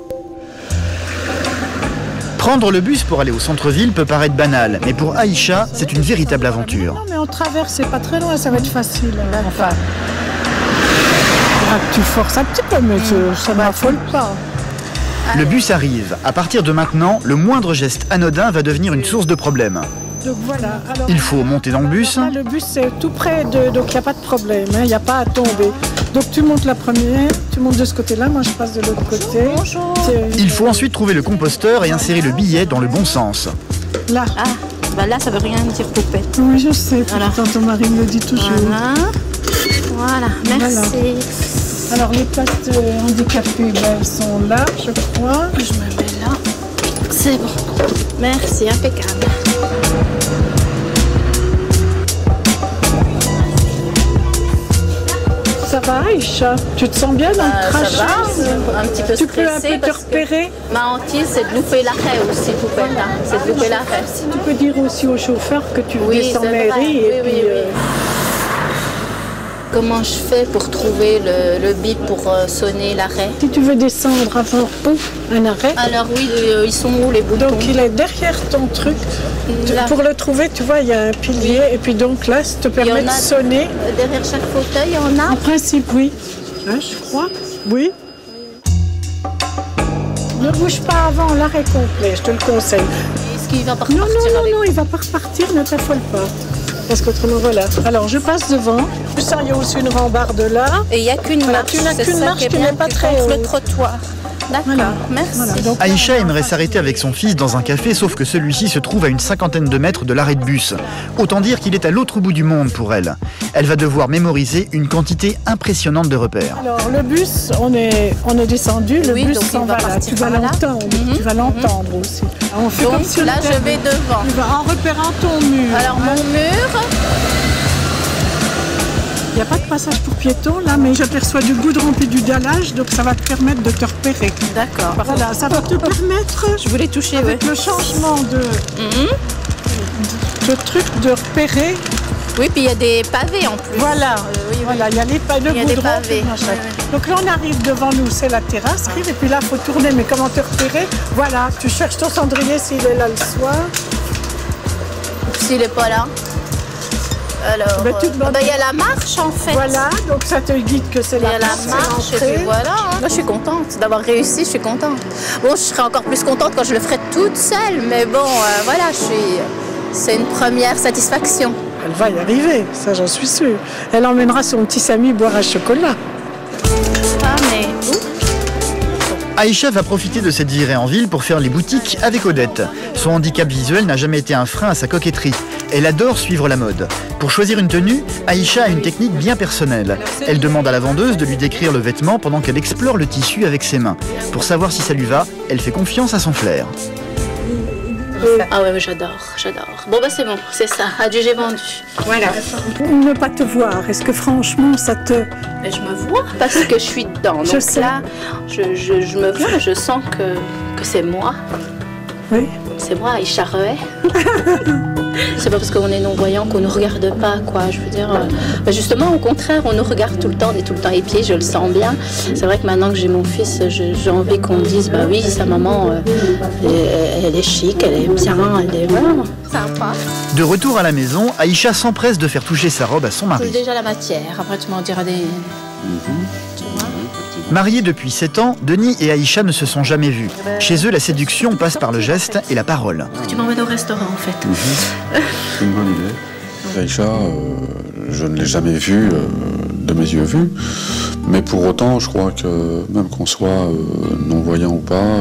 Prendre le bus pour aller au centre-ville peut paraître banal, mais pour Aïcha, c'est une véritable aventure. Non, mais on traverse, c'est pas très loin, ça va être facile. Enfin, tu forces un petit peu, mais ça ne m'affole pas. Le bus arrive. À partir de maintenant, le moindre geste anodin va devenir une source de problème. Donc voilà. Alors, il faut monter dans le bus. Le bus est tout près, donc il n'y a pas de problème, il n'y a pas à tomber. Donc tu montes la première, tu montes de ce côté-là, moi je passe de l'autre côté. Bonjour. Il faut ensuite trouver le composteur et insérer le billet dans le bon sens. Là. Ah, bah là ça veut rien dire Poupette. Oui, je sais, pourtant ton mari me le dit toujours. Voilà, merci. Voilà. Alors les places handicapées, ben, elles sont là, je crois. Je me mets là. C'est bon. Merci, impeccable. Ça va, Aïcha? Tu te sens bien dans le trajet? Ça va, un petit peu tu peux un peu te repérer? Ma hantise, c'est de louper l'arrêt aussi, Poupette. Hein. C'est de louper l'arrêt. Tu peux dire aussi au chauffeur que tu descends mairie et puis... Comment je fais pour trouver le bip pour sonner l'arrêt? Si tu veux descendre avant un arrêt... Alors oui, ils sont où les boutons? Donc il est derrière ton truc. Pour le trouver, tu vois, il y a un pilier. Et puis donc là, ça te permet de sonner. Derrière chaque fauteuil, il y en a? En principe, oui. Hein, je crois. Oui. Ne bouge pas avant l'arrêt complet, je te le conseille. Est-ce qu'il va pas repartir? Non, il va pas repartir, ne t'affole pas. Parce qu'autrement, voilà. Alors, je passe devant. Ça, il y a aussi une rambarde là. Et il n'y a qu'une marche. Tu n'as qu'une marche qui n'est pas très haut. Le trottoir. D'accord, voilà. Merci. Voilà. Donc, Aïcha aimerait s'arrêter avec son fils dans un café, sauf que celui-ci se trouve à une cinquantaine de mètres de l'arrêt de bus. Autant dire qu'il est à l'autre bout du monde pour elle. Elle va devoir mémoriser une quantité impressionnante de repères. Alors, le bus, on est descendu. Le bus s'en va là. Tu vas l'entendre. Tu vas l'entendre aussi. On fait donc, comme si là, je vais devant. Tu vas en repérant ton mur. Alors, mon mur... Il n'y a pas de passage pour piétons là, mais j'aperçois du goudron et du dallage, donc ça va te permettre de te repérer. D'accord. Voilà, ça va te permettre, je voulais toucher, avec le changement de truc de repérer. Oui, puis il y a des pavés en plus. Voilà, voilà, il y a les pavés. Il y a des pavés. Donc là, on arrive devant nous, c'est la terrasse, et puis là, il faut tourner, mais comment te repérer? Voilà, tu cherches ton cendrier s'il est là le soir. S'il n'est pas là? Alors, il y a la marche en fait. Voilà, donc ça te guide que c'est la marche. Et puis voilà, hein. Moi je suis contente d'avoir réussi, je suis contente. Bon, je serai encore plus contente quand je le ferai toute seule, mais bon, voilà, c'est une première satisfaction. Elle va y arriver, ça j'en suis sûre. Elle emmènera son petit Samy boire un chocolat. Ah, mais où? Aïcha va profiter de cette virée en ville pour faire les boutiques avec Odette. Son handicap visuel n'a jamais été un frein à sa coquetterie. Elle adore suivre la mode. Pour choisir une tenue, Aïcha a une technique bien personnelle. Elle demande à la vendeuse de lui décrire le vêtement pendant qu'elle explore le tissu avec ses mains. Pour savoir si ça lui va, elle fait confiance à son flair. Ah ouais, j'adore. Bon bah c'est bon, c'est ça. Adieu, j'ai vendu. Voilà. Ne pas te voir, est-ce que franchement ça te... Mais je me vois parce que je suis dedans. Donc sais. là, je me vois, je sens que c'est moi. Oui. C'est moi, Aïcha Rehey. C'est pas parce qu'on est non-voyant qu'on nous regarde pas, quoi. Je veux dire, justement, au contraire, on nous regarde tout le temps, on est tout le temps épiés, je le sens bien. C'est vrai que maintenant que j'ai mon fils, j'ai envie qu'on me dise, bah oui, sa maman, elle est chic, elle est bien, elle est voilà, sympa. De retour à la maison, Aïcha s'empresse de faire toucher sa robe à son mari. C'est déjà la matière, après tu m'en diras des... Mariés depuis 7 ans, Denis et Aïcha ne se sont jamais vus. Chez eux, la séduction passe par le geste et la parole. Tu m'emmènes au restaurant, en fait. C'est une bonne idée. Aïcha, je ne l'ai jamais vue de mes yeux vus. Mais pour autant, je crois que même qu'on soit non-voyant ou pas,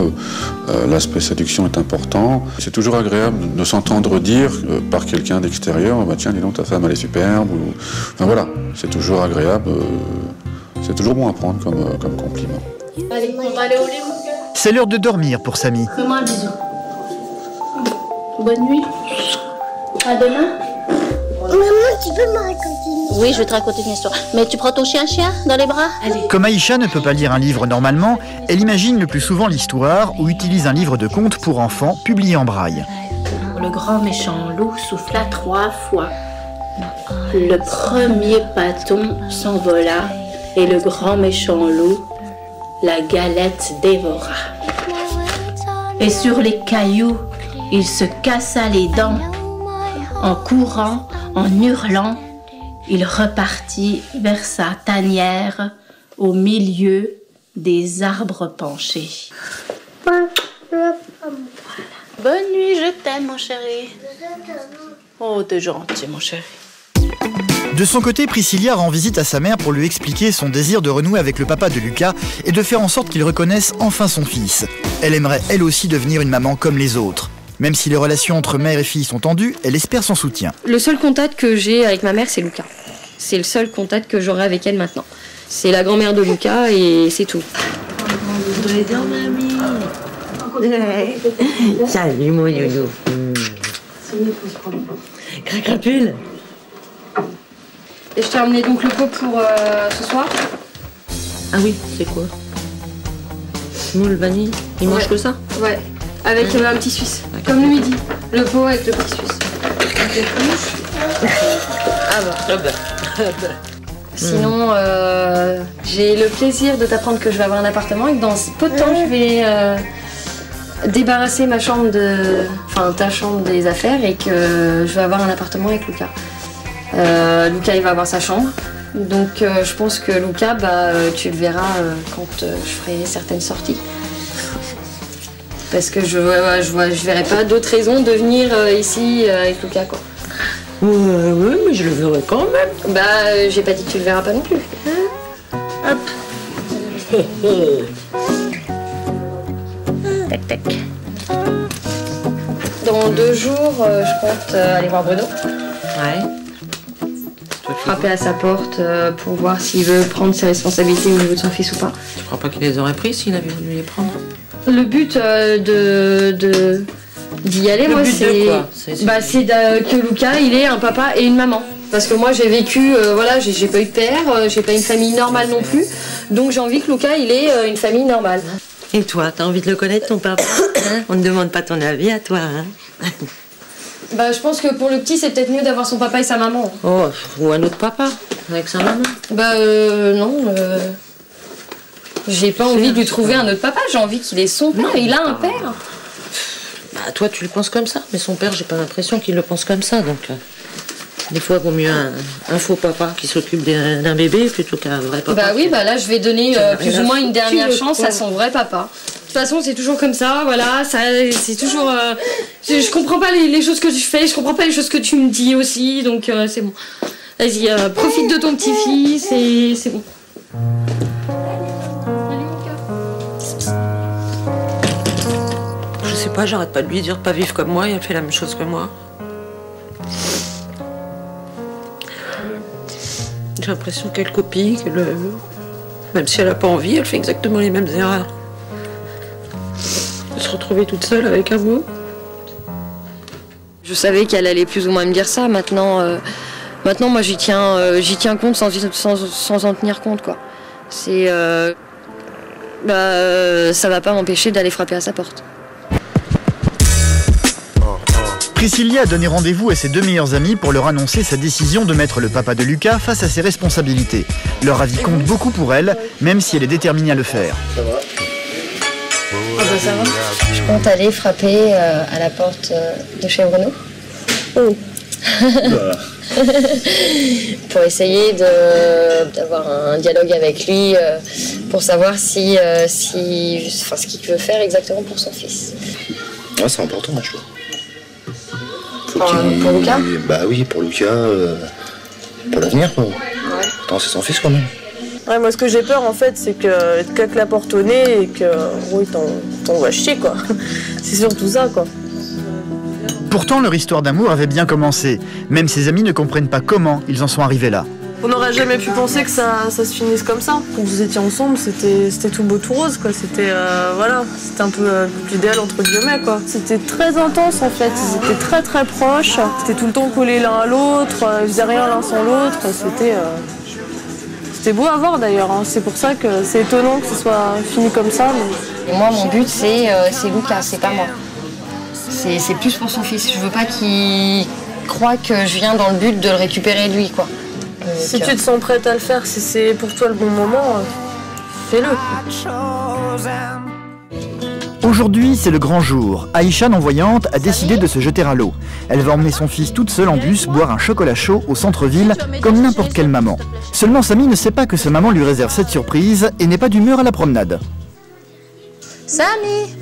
l'aspect séduction est important. C'est toujours agréable de s'entendre dire par quelqu'un d'extérieur, bah, tiens, dis donc, ta femme, elle est superbe. Ou... Enfin voilà, c'est toujours agréable. C'est toujours bon à prendre comme compliment. Allez, on va aller au lit. C'est l'heure de dormir pour Samy. Fais-moi un bisou. Bonne nuit. À demain. Maman, tu peux me raconter? Oui, je vais te raconter une histoire. Mais tu prends ton chien dans les bras? Allez. Comme Aïcha ne peut pas lire un livre normalement, elle imagine le plus souvent l'histoire ou utilise un livre de contes pour enfants publié en braille. Le grand méchant loup souffla 3 fois. Le premier bâton s'envola et le grand méchant loup la galette dévora. Et sur les cailloux, il se cassa les dents. En courant, en hurlant, il repartit vers sa tanière au milieu des arbres penchés. Voilà. Bonne nuit, je t'aime, mon chéri. Oh, t'es gentil, mon chéri. De son côté, Priscilla rend visite à sa mère pour lui expliquer son désir de renouer avec le papa de Lucas et de faire en sorte qu'il reconnaisse enfin son fils. Elle aimerait elle aussi devenir une maman comme les autres. Même si les relations entre mère et fille sont tendues, elle espère son soutien. Le seul contact que j'ai avec ma mère, c'est Lucas. C'est le seul contact que j'aurai avec elle maintenant. C'est la grand-mère de Lucas et c'est tout. Salut mon yoyo. Cracrapule. Et je t'ai ramené donc le pot pour ce soir. Ah oui, c'est quoi? Moule vanille. Il mange que ça? Ouais, avec un petit suisse. Comme le midi. Le pot avec le petit suisse. Ah bah. Sinon, j'ai le plaisir de t'apprendre que je vais avoir un appartement et que dans peu de temps, je vais débarrasser ma chambre ta chambre des affaires et que je vais avoir un appartement avec Lucas. Lucas, il va avoir sa chambre. Donc, je pense que Lucas, tu le verras quand je ferai certaines sorties. Parce que je verrai pas d'autres raisons de venir ici avec Lucas, quoi. Oui, mais je le verrai quand même. J'ai pas dit que tu le verras pas non plus. Hop. Tac, tac. Dans 2 jours, je compte aller voir Bruno. Ouais. Frapper à sa porte pour voir s'il veut prendre ses responsabilités au niveau de son fils ou pas. Tu crois pas qu'il les aurait pris s'il avait voulu les prendre? Le but d'y aller, moi, c'est que Lucas, il ait un papa et une maman. Parce que moi, j'ai vécu, j'ai pas eu de père, j'ai pas une famille normale non plus. Donc j'ai envie que Lucas, il ait une famille normale. Et toi, t'as envie de le connaître, ton papa? On ne demande pas ton avis à toi, hein? Je pense que pour le petit, c'est peut-être mieux d'avoir son papa et sa maman. Oh, ou un autre papa, avec sa maman. Non. J'ai pas envie de lui trouver un autre papa, j'ai envie qu'il ait son père. Il a un père. Toi, tu le penses comme ça, mais son père, j'ai pas l'impression qu'il le pense comme ça, donc... Des fois, il vaut mieux un faux papa qui s'occupe d'un bébé plutôt qu'un vrai papa. Là, je vais donner plus ou moins une dernière chance à son vrai papa. De toute façon, c'est toujours comme ça, voilà, c'est toujours... je comprends pas les choses que tu fais, je comprends pas les choses que tu me dis aussi, donc c'est bon. Vas-y, profite de ton petit-fils et c'est bon. sais pas, j'arrête pas de lui dire de pas vivre comme moi et elle fait la même chose que moi. J'ai l'impression qu'elle copie, même si elle a pas envie, elle fait exactement les mêmes erreurs. De se retrouver toute seule avec un mot. Je savais qu'elle allait plus ou moins me dire ça. Maintenant, moi j'y tiens compte sans en tenir compte, quoi. C'est, ça va pas m'empêcher d'aller frapper à sa porte. Priscilla a donné rendez-vous à ses 2 meilleurs amis pour leur annoncer sa décision de mettre le papa de Lucas face à ses responsabilités. Leur avis compte beaucoup pour elle, même si elle est déterminée à le faire. Ça va. Ça va. Je compte aller frapper à la porte de chez Bruno. Oh. Pour essayer d'avoir un dialogue avec lui pour savoir ce qu'il peut faire exactement pour son fils. Ouais, c'est important, je trouve. Pour Lucas ? Bah oui, pour Lucas, pour l'avenir, quoi. Ouais. Attends, c'est son fils quand même. Ouais, moi ce que j'ai peur en fait, c'est qu'il te claque la porte au nez et que il t'en va chier, quoi. C'est surtout ça, quoi. Pourtant, leur histoire d'amour avait bien commencé. Même ses amis ne comprennent pas comment ils en sont arrivés là. On n'aurait jamais pu penser que ça se finisse comme ça. Quand vous étiez ensemble, c'était tout beau, tout rose, quoi. C'était c'était un peu l'idéal entre guillemets, quoi. C'était très intense en fait. Ils étaient très très proches. C'était tout le temps collés l'un à l'autre. Ils faisaient rien l'un sans l'autre. C'était beau à voir d'ailleurs. Hein. C'est pour ça que c'est étonnant que ce soit fini comme ça. Mais... Et moi, mon but c'est Lucas, c'est pas moi. C'est plus pour son fils. Je veux pas qu'il croie que je viens dans le but de le récupérer lui, quoi. Si tu te sens prête à le faire, si c'est pour toi le bon moment, fais-le. Aujourd'hui, c'est le grand jour. Aïcha, non-voyante, a décidé de se jeter à l'eau. Elle va emmener son fils toute seule en bus boire un chocolat chaud au centre-ville, comme n'importe quelle maman. Seulement, Samy ne sait pas que sa maman lui réserve cette surprise et n'est pas d'humeur à la promenade. Samy,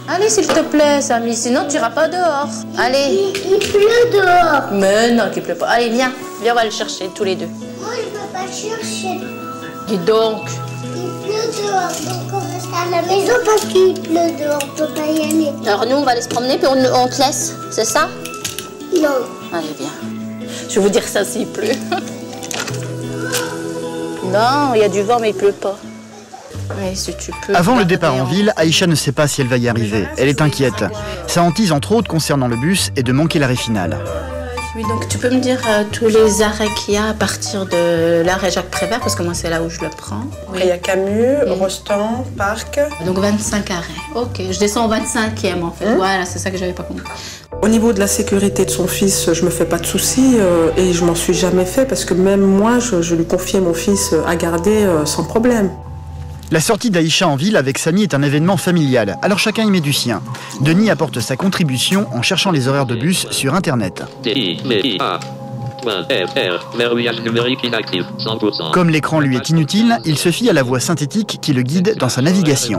allez s'il te plaît, Samy, sinon tu iras pas dehors. Allez. Il pleut dehors. Mais non, qu'il pleut pas. Allez, viens, on va le chercher tous les deux. Moi, je veux pas chercher. Dis donc. Il pleut dehors, donc on reste à la maison parce qu'il pleut dehors, on peut pas y aller. Alors nous, on va aller se promener puis on te laisse, c'est ça? Non. Allez, viens. Je vais vous dire ça s'il pleut. Non, il y a du vent mais il pleut pas. Oui, si tu peux. Avant le départ en ville, Aïcha ne sait pas si elle va y arriver. Elle est inquiète. Sa hantise, entre autres, concernant le bus, est de manquer l'arrêt final. Oui, donc tu peux me dire tous les arrêts qu'il y a à partir de l'arrêt Jacques Prévert, parce que moi c'est là où je le prends. Oui. Il y a Camus, Rostand, Parc. Donc 25 arrêts. Ok, je descends au 25e en fait. Voilà, c'est ça que j'avais pas compris. Au niveau de la sécurité de son fils, je me fais pas de soucis et je m'en suis jamais fait parce que même moi, je lui confiais mon fils à garder sans problème. La sortie d'Aïcha en ville avec Samy est un événement familial, alors chacun y met du sien. Denis apporte sa contribution en cherchant les horaires de bus sur Internet. Comme l'écran lui est inutile, il se fie à la voix synthétique qui le guide dans sa navigation.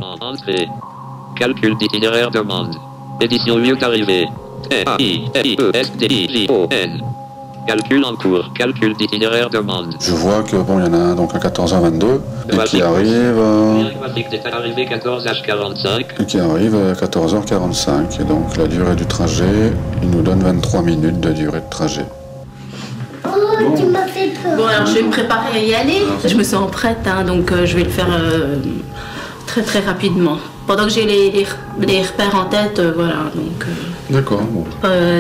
Calcul d'itinéraire demande. Édition mieux arrivée. F-I-E-S-D-I-O-N. Calcul en cours. Calcul d'itinéraire demande. Je vois que bon, il y en a un donc à 14h22 et qui arrive arrivé 14h45. Et qui arrive à 14h45. Et donc la durée du trajet, il nous donne 23 minutes de durée de trajet. Oh, tu m'as fait peur. Bon, alors je vais me préparer à y aller. Je me sens prête, hein, donc je vais le faire très très rapidement. Pendant que j'ai les repères en tête, voilà, donc... D'accord, bon.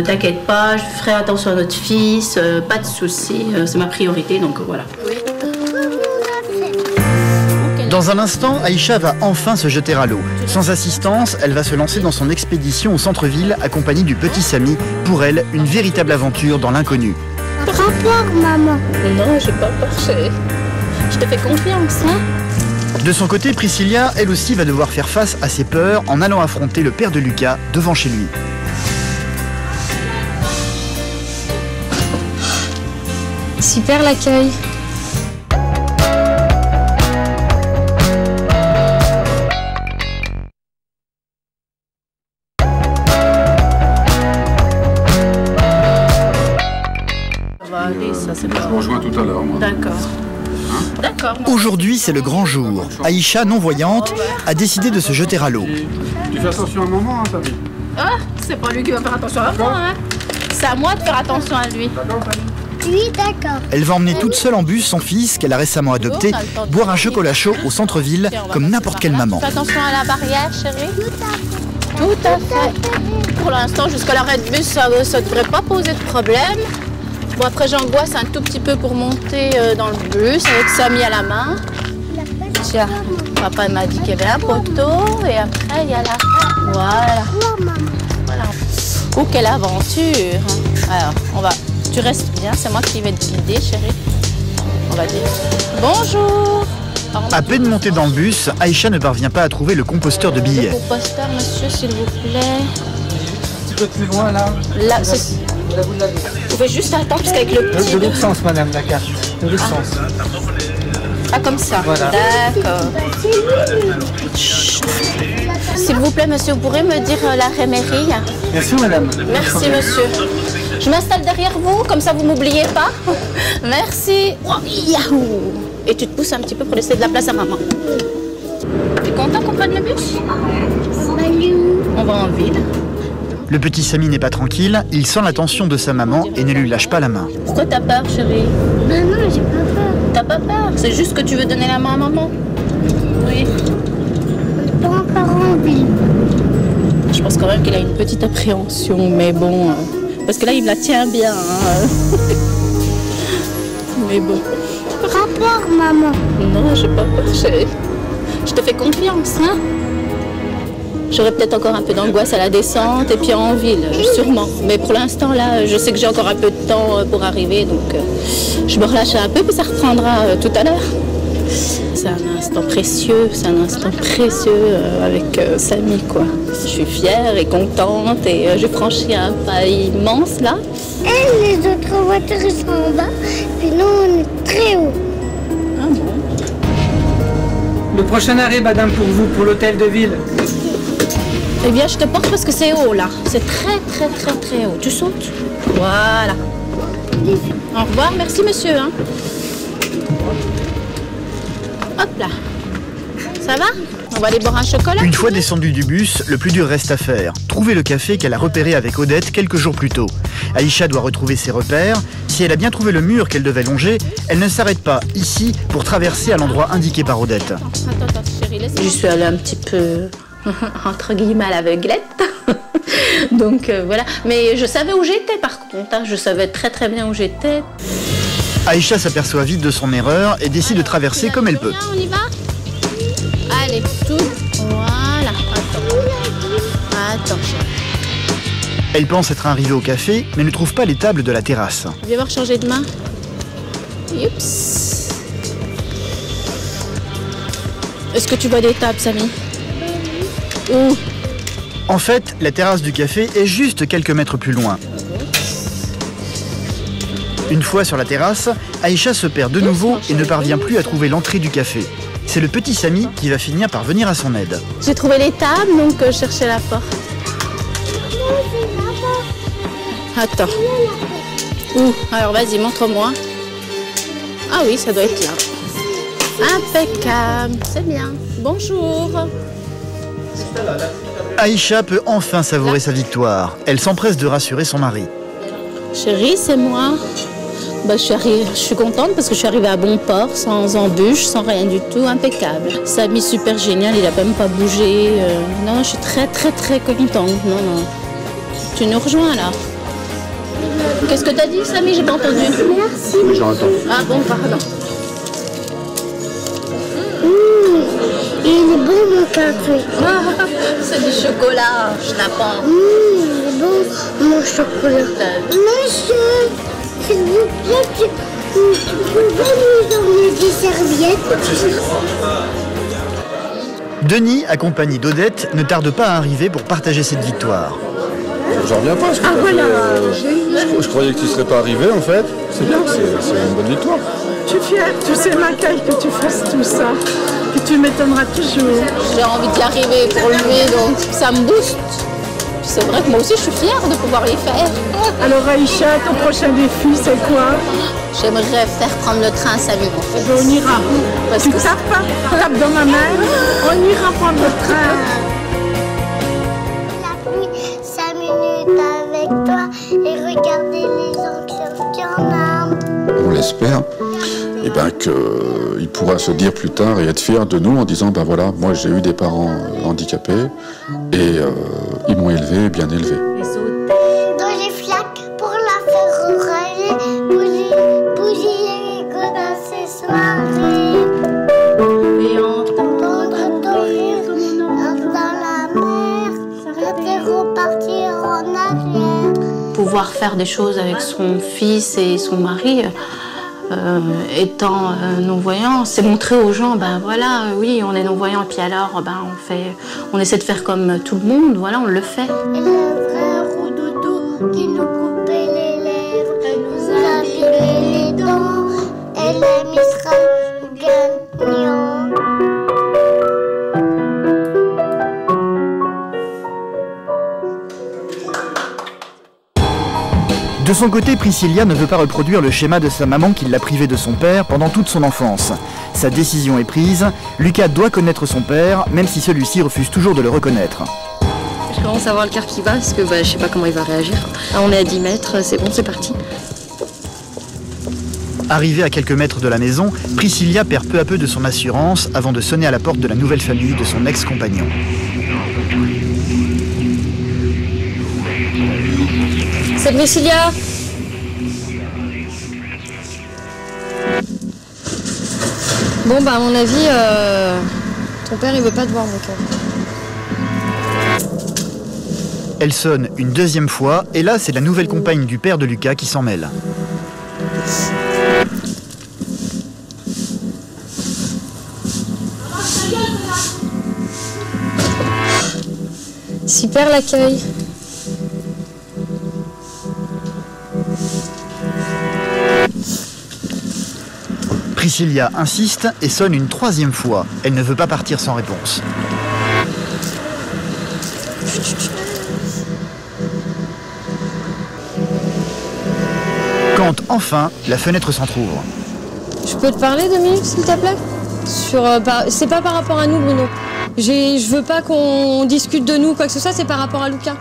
T'inquiète pas, je ferai attention à notre fils, pas de soucis, c'est ma priorité, donc voilà. Dans un instant, Aïcha va enfin se jeter à l'eau. Sans assistance, elle va se lancer dans son expédition au centre-ville, accompagnée du petit Samy. Pour elle, une véritable aventure dans l'inconnu. Prends peur, maman. Non, j'ai pas peur, je te fais confiance, hein. De son côté, Priscilla, elle aussi, va devoir faire face à ses peurs en allant affronter le père de Lucas devant chez lui. Super l'accueil. Je vous rejoins tout à l'heure, moi. D'accord. D'accord. Aujourd'hui, c'est le grand jour. Aïcha, non-voyante, a décidé de se jeter à l'eau. Tu fais attention à maman, hein, Samy? Ah, c'est pas lui qui va faire attention à moi, hein. C'est à moi de faire attention à lui. Oui, d'accord. Elle va emmener toute seule en bus son fils, qu'elle a récemment adopté, boire un chocolat chaud au centre-ville, comme n'importe quelle maman. Fais attention à la barrière, chérie. Tout à fait. Pour l'instant, jusqu'à l'arrêt de bus, ça ne devrait pas poser de problème. Bon, après, j'angoisse un tout petit peu pour monter dans le bus avec Samy à la main. Tiens, papa m'a dit qu'il y avait un poteau et après, il y a la... Voilà. Voilà. Oh, quelle aventure. Alors, on va... Tu restes bien, c'est moi qui vais te guider, chérie. On va dire bonjour. À peine montée dans le bus, Aïcha ne parvient pas à trouver le composteur de billets. Le composteur, monsieur, s'il vous plaît. Un petit peu plus loin, là. Là, c'est... Vous pouvez juste attendre, parce qu'avec le petit... De l'autre sens, madame, la carte. De l'autre sens. Ah, comme ça. Voilà. D'accord. S'il vous plaît, monsieur, vous pourrez me dire l'arrêt mairie? Merci, madame. Merci, monsieur. Je m'installe derrière vous, comme ça vous m'oubliez pas. Merci. Oh, yahoo! Et tu te pousses un petit peu pour laisser de la place à maman. T'es content qu'on prenne le bus? On va en ville. Le petit Samy n'est pas tranquille, il sent l'attention de sa maman et ne lui lâche pas la main. Pourquoi t'as peur, chérie? Ben non, j'ai pas peur. T'as pas peur? C'est juste que tu veux donner la main à maman? Oui. Pas encore en ville. Je pense quand même qu'il a une petite appréhension, mais bon... Parce que là, il me la tient bien. Hein. Mais bon. Rapport, maman. Non, j'ai pas peur, chérie. Je te fais confiance, hein. J'aurai peut-être encore un peu d'angoisse à la descente et puis en ville, sûrement. Mais pour l'instant, là, je sais que j'ai encore un peu de temps pour arriver, donc je me relâche un peu, puis ça reprendra tout à l'heure. C'est un instant précieux, avec Samy, quoi. Je suis fière et contente et j'ai franchi un pas immense, là. Et les autres voitures, ils sont en bas, puis nous, on est très haut. Ah bon? Le prochain arrêt, madame, pour vous, pour l'hôtel de ville. Eh bien, je te porte parce que c'est haut, là. C'est très, très, très, très haut. Tu sautes? Voilà. Au revoir, merci, monsieur. Hein. Hop là. Ça va? On va aller boire un chocolat? Une fois descendue du bus, le plus dur reste à faire. Trouver le café qu'elle a repéré avec Odette quelques jours plus tôt. Aïcha doit retrouver ses repères. Si elle a bien trouvé le mur qu'elle devait longer, elle ne s'arrête pas ici pour traverser à l'endroit indiqué par Odette. Attends, chérie, laisse-moi. Je suis allée un petit peu, entre guillemets, à l'aveuglette. Donc voilà. Mais je savais où j'étais par contre. Hein. Je savais très très bien où j'étais. Aïcha s'aperçoit vite de son erreur et décide de traverser comme elle peut. On y va? Allez, tout. Voilà. Attends. Elle pense être arrivée au café, mais ne trouve pas les tables de la terrasse. Viens voir changer de main. Oups. Est-ce que tu vois des tables, Samy? Où? En fait, la terrasse du café est juste quelques mètres plus loin. Une fois sur la terrasse, Aïcha se perd de nouveau et ne parvient plus à trouver l'entrée du café. C'est le petit Samy qui va finir par venir à son aide. J'ai trouvé les tables, donc je cherchais la porte. Attends. Où? Alors vas-y, montre-moi. Ah oui, ça doit être là. Impeccable, c'est bien. Bonjour. Aïcha peut enfin savourer sa victoire. Elle s'empresse de rassurer son mari. Chérie, c'est moi. Bah, je suis contente parce que je suis arrivée à bon port, sans embûche, sans rien du tout, impeccable. Samy, super génial, il a même pas bougé. Non, je suis très très très contente. Non. Tu nous rejoins là? Qu'est-ce que t'as dit, Samy? J'ai pas entendu. Merci. Oui, j'entends. Ah bon, pardon. Il est bon mon café. C'est du chocolat, schnappant. Il est bon mon chocolat. Monsieur, s'il vous plaît, tu pouvez nous emmener des serviettes? Denis, accompagné d'Odette, ne tarde pas à arriver pour partager cette victoire. J'en reviens pas. Ah voilà. Je croyais que tu serais pas arrivé en fait. C'est bien, c'est une bonne victoire. Je suis fière, tu sais Macaille, que tu fasses tout ça. Que tu m'étonneras toujours. J'ai envie d'y arriver pour lui, donc ça me booste. C'est vrai que moi aussi je suis fière de pouvoir les faire. Alors Aïcha, ton prochain défi c'est quoi? J'aimerais faire prendre le train à Samy en fait. On ira. Parce tu que tapes dans ma main, on ira prendre le train. La pluie, j'espère, eh ben, qu'il pourra se dire plus tard et être fier de nous en disant, ben voilà, moi j'ai eu des parents handicapés et ils m'ont élevé, bien élevé. Dans les flaques pour la faire râler, bouger les échos dans ces soirées. Et entendre rire dans la mer, et repartir en arrière. Pouvoir faire des choses avec son fils et son mari, étant non-voyant, c'est montrer aux gens, ben voilà, oui, on est non-voyant, et puis alors, ben on essaie de faire comme tout le monde, voilà, on le fait. Et le vrai roux-doudou qui nous coupait les lèvres, nous a abîmé les dents, et les Mistral gagnants. De son côté, Priscilla ne veut pas reproduire le schéma de sa maman qui l'a privée de son père pendant toute son enfance. Sa décision est prise, Lucas doit connaître son père, même si celui-ci refuse toujours de le reconnaître. Je commence à avoir le cœur qui bat parce que je sais pas comment il va réagir. Là, on est à 10 mètres, c'est bon, c'est parti. Arrivée à quelques mètres de la maison, Priscilla perd peu à peu de son assurance avant de sonner à la porte de la nouvelle famille de son ex-compagnon. C'est Priscilla. Bon, bah à mon avis, ton père il veut pas te voir, mon cœur. Elle sonne une deuxième fois, et là c'est la nouvelle compagne du père de Lucas qui s'en mêle. Super l'accueil. Priscilla insiste et sonne une troisième fois. Elle ne veut pas partir sans réponse. Quand enfin la fenêtre s'entrouvre. Je peux te parler 2 minutes s'il te plaît? C'est pas par rapport à nous, Bruno. Je veux pas qu'on discute de nous, quoi que ce soit, c'est par rapport à Lucas.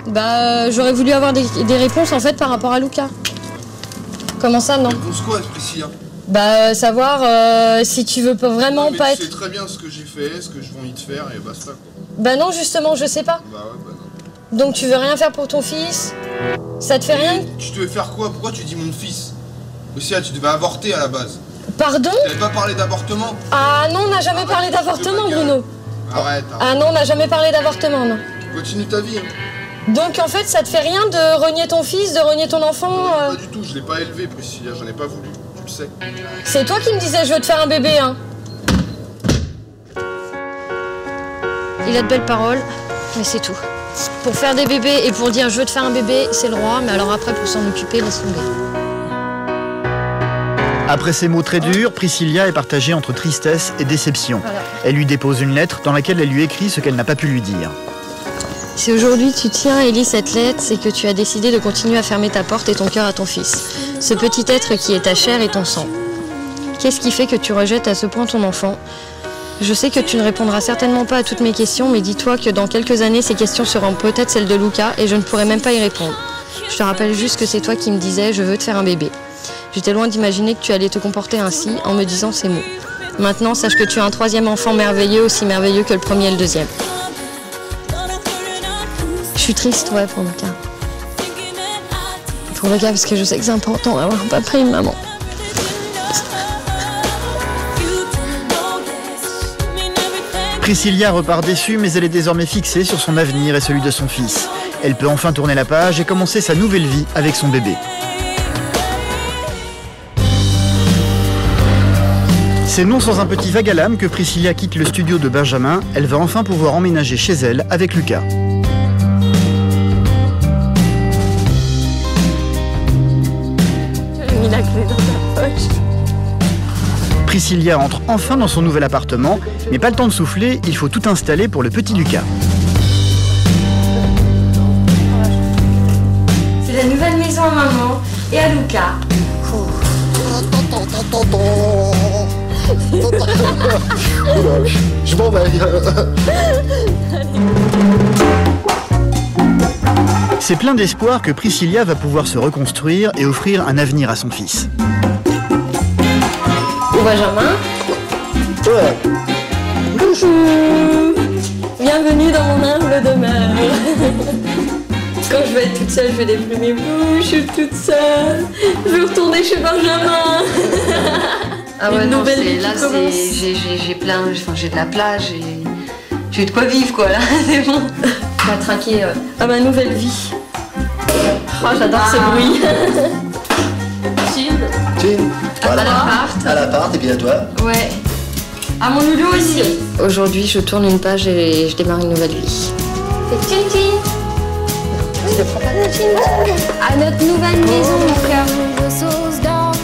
Bah, j'aurais voulu avoir des réponses en fait par rapport à Lucas. Comment ça, non? Réponse quoi, Priscilla? Bah, savoir si tu veux pas vraiment pas être. Tu sais très bien ce que j'ai fait, ce que j'ai envie de faire et basta quoi. Bah non, justement, je sais pas. Bah ouais, bah non. Donc tu veux rien faire pour ton fils? Ça te fait rien? Tu devais faire quoi? Pourquoi tu dis mon fils? Priscilla, tu devais avorter à la base. Pardon? Tu n'avais pas parlé d'avortement? Ah non, on n'a jamais parlé d'avortement, Bruno. Arrête. Ah non, on n'a jamais parlé d'avortement, non. Continue ta vie. Hein. Donc en fait, ça te fait rien de renier ton fils, de renier ton enfant? Pas du tout, je l'ai pas élevé, Priscilla, j'en ai pas voulu, tu le sais. C'est toi qui me disais je veux te faire un bébé, hein. Il a de belles paroles, mais c'est tout. Pour faire des bébés et pour dire je veux te faire un bébé, c'est le roi, mais alors après pour s'en occuper, laisse tomber. Après ces mots très durs, Priscilla est partagée entre tristesse et déception. Voilà. Elle lui dépose une lettre dans laquelle elle lui écrit ce qu'elle n'a pas pu lui dire. Si aujourd'hui tu tiens et lis cette lettre, c'est que tu as décidé de continuer à fermer ta porte et ton cœur à ton fils. Ce petit être qui est ta chair et ton sang. Qu'est-ce qui fait que tu rejettes à ce point ton enfant? Je sais que tu ne répondras certainement pas à toutes mes questions, mais dis-toi que dans quelques années, ces questions seront peut-être celles de Lucas et je ne pourrai même pas y répondre. Je te rappelle juste que c'est toi qui me disais « je veux te faire un bébé ». J'étais loin d'imaginer que tu allais te comporter ainsi en me disant ces mots. Maintenant, sache que tu as un 3e enfant merveilleux, aussi merveilleux que le premier et le 2e. Je suis triste, ouais, pour Lucas. Pour Lucas, parce que je sais que c'est important d'avoir un papa et une maman. Priscilla repart déçue, mais elle est désormais fixée sur son avenir et celui de son fils. Elle peut enfin tourner la page et commencer sa nouvelle vie avec son bébé. C'est non sans un petit vague à l'âme que Priscilla quitte le studio de Benjamin. Elle va enfin pouvoir emménager chez elle avec Lucas. J'ai mis la clé dans ta poche. Priscilla entre enfin dans son nouvel appartement, mais pas le temps de souffler, il faut tout installer pour le petit Lucas. C'est la nouvelle maison à maman et à Lucas. Je m'en vais. C'est plein d'espoir que Priscilla va pouvoir se reconstruire et offrir un avenir à son fils. Ou Benjamin. Ouais. Bonjour. Bienvenue dans mon humble demeure. Quand je vais être toute seule, je vais déplumer mes bouches, je suis toute seule. Je veux retourner chez Benjamin. Ah ouais, une non, nouvelle vie là, qui commence. j'ai plein, enfin, j'ai de la plage, j'ai de quoi vivre, quoi, là, c'est bon. On va trinquer à ma nouvelle vie. Oh, j'adore ce bruit. Chin. Voilà. À l'appart. À l'appart, et puis à toi. Ouais. À mon loulou aussi. Aujourd'hui, je tourne une page et je démarre une nouvelle vie. C'est Chin Chin. Je te prends pas de Chin. À notre nouvelle maison, mon cœur.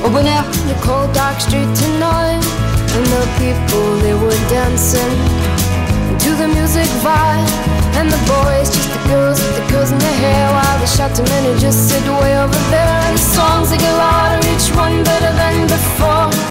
Au bonheur. The cold dark street tonight, and the people they were dancing to the music vibe, and the boys just the girls in their hair, while the shouting men who just sit way over there. And the songs they get louder, each one better than before.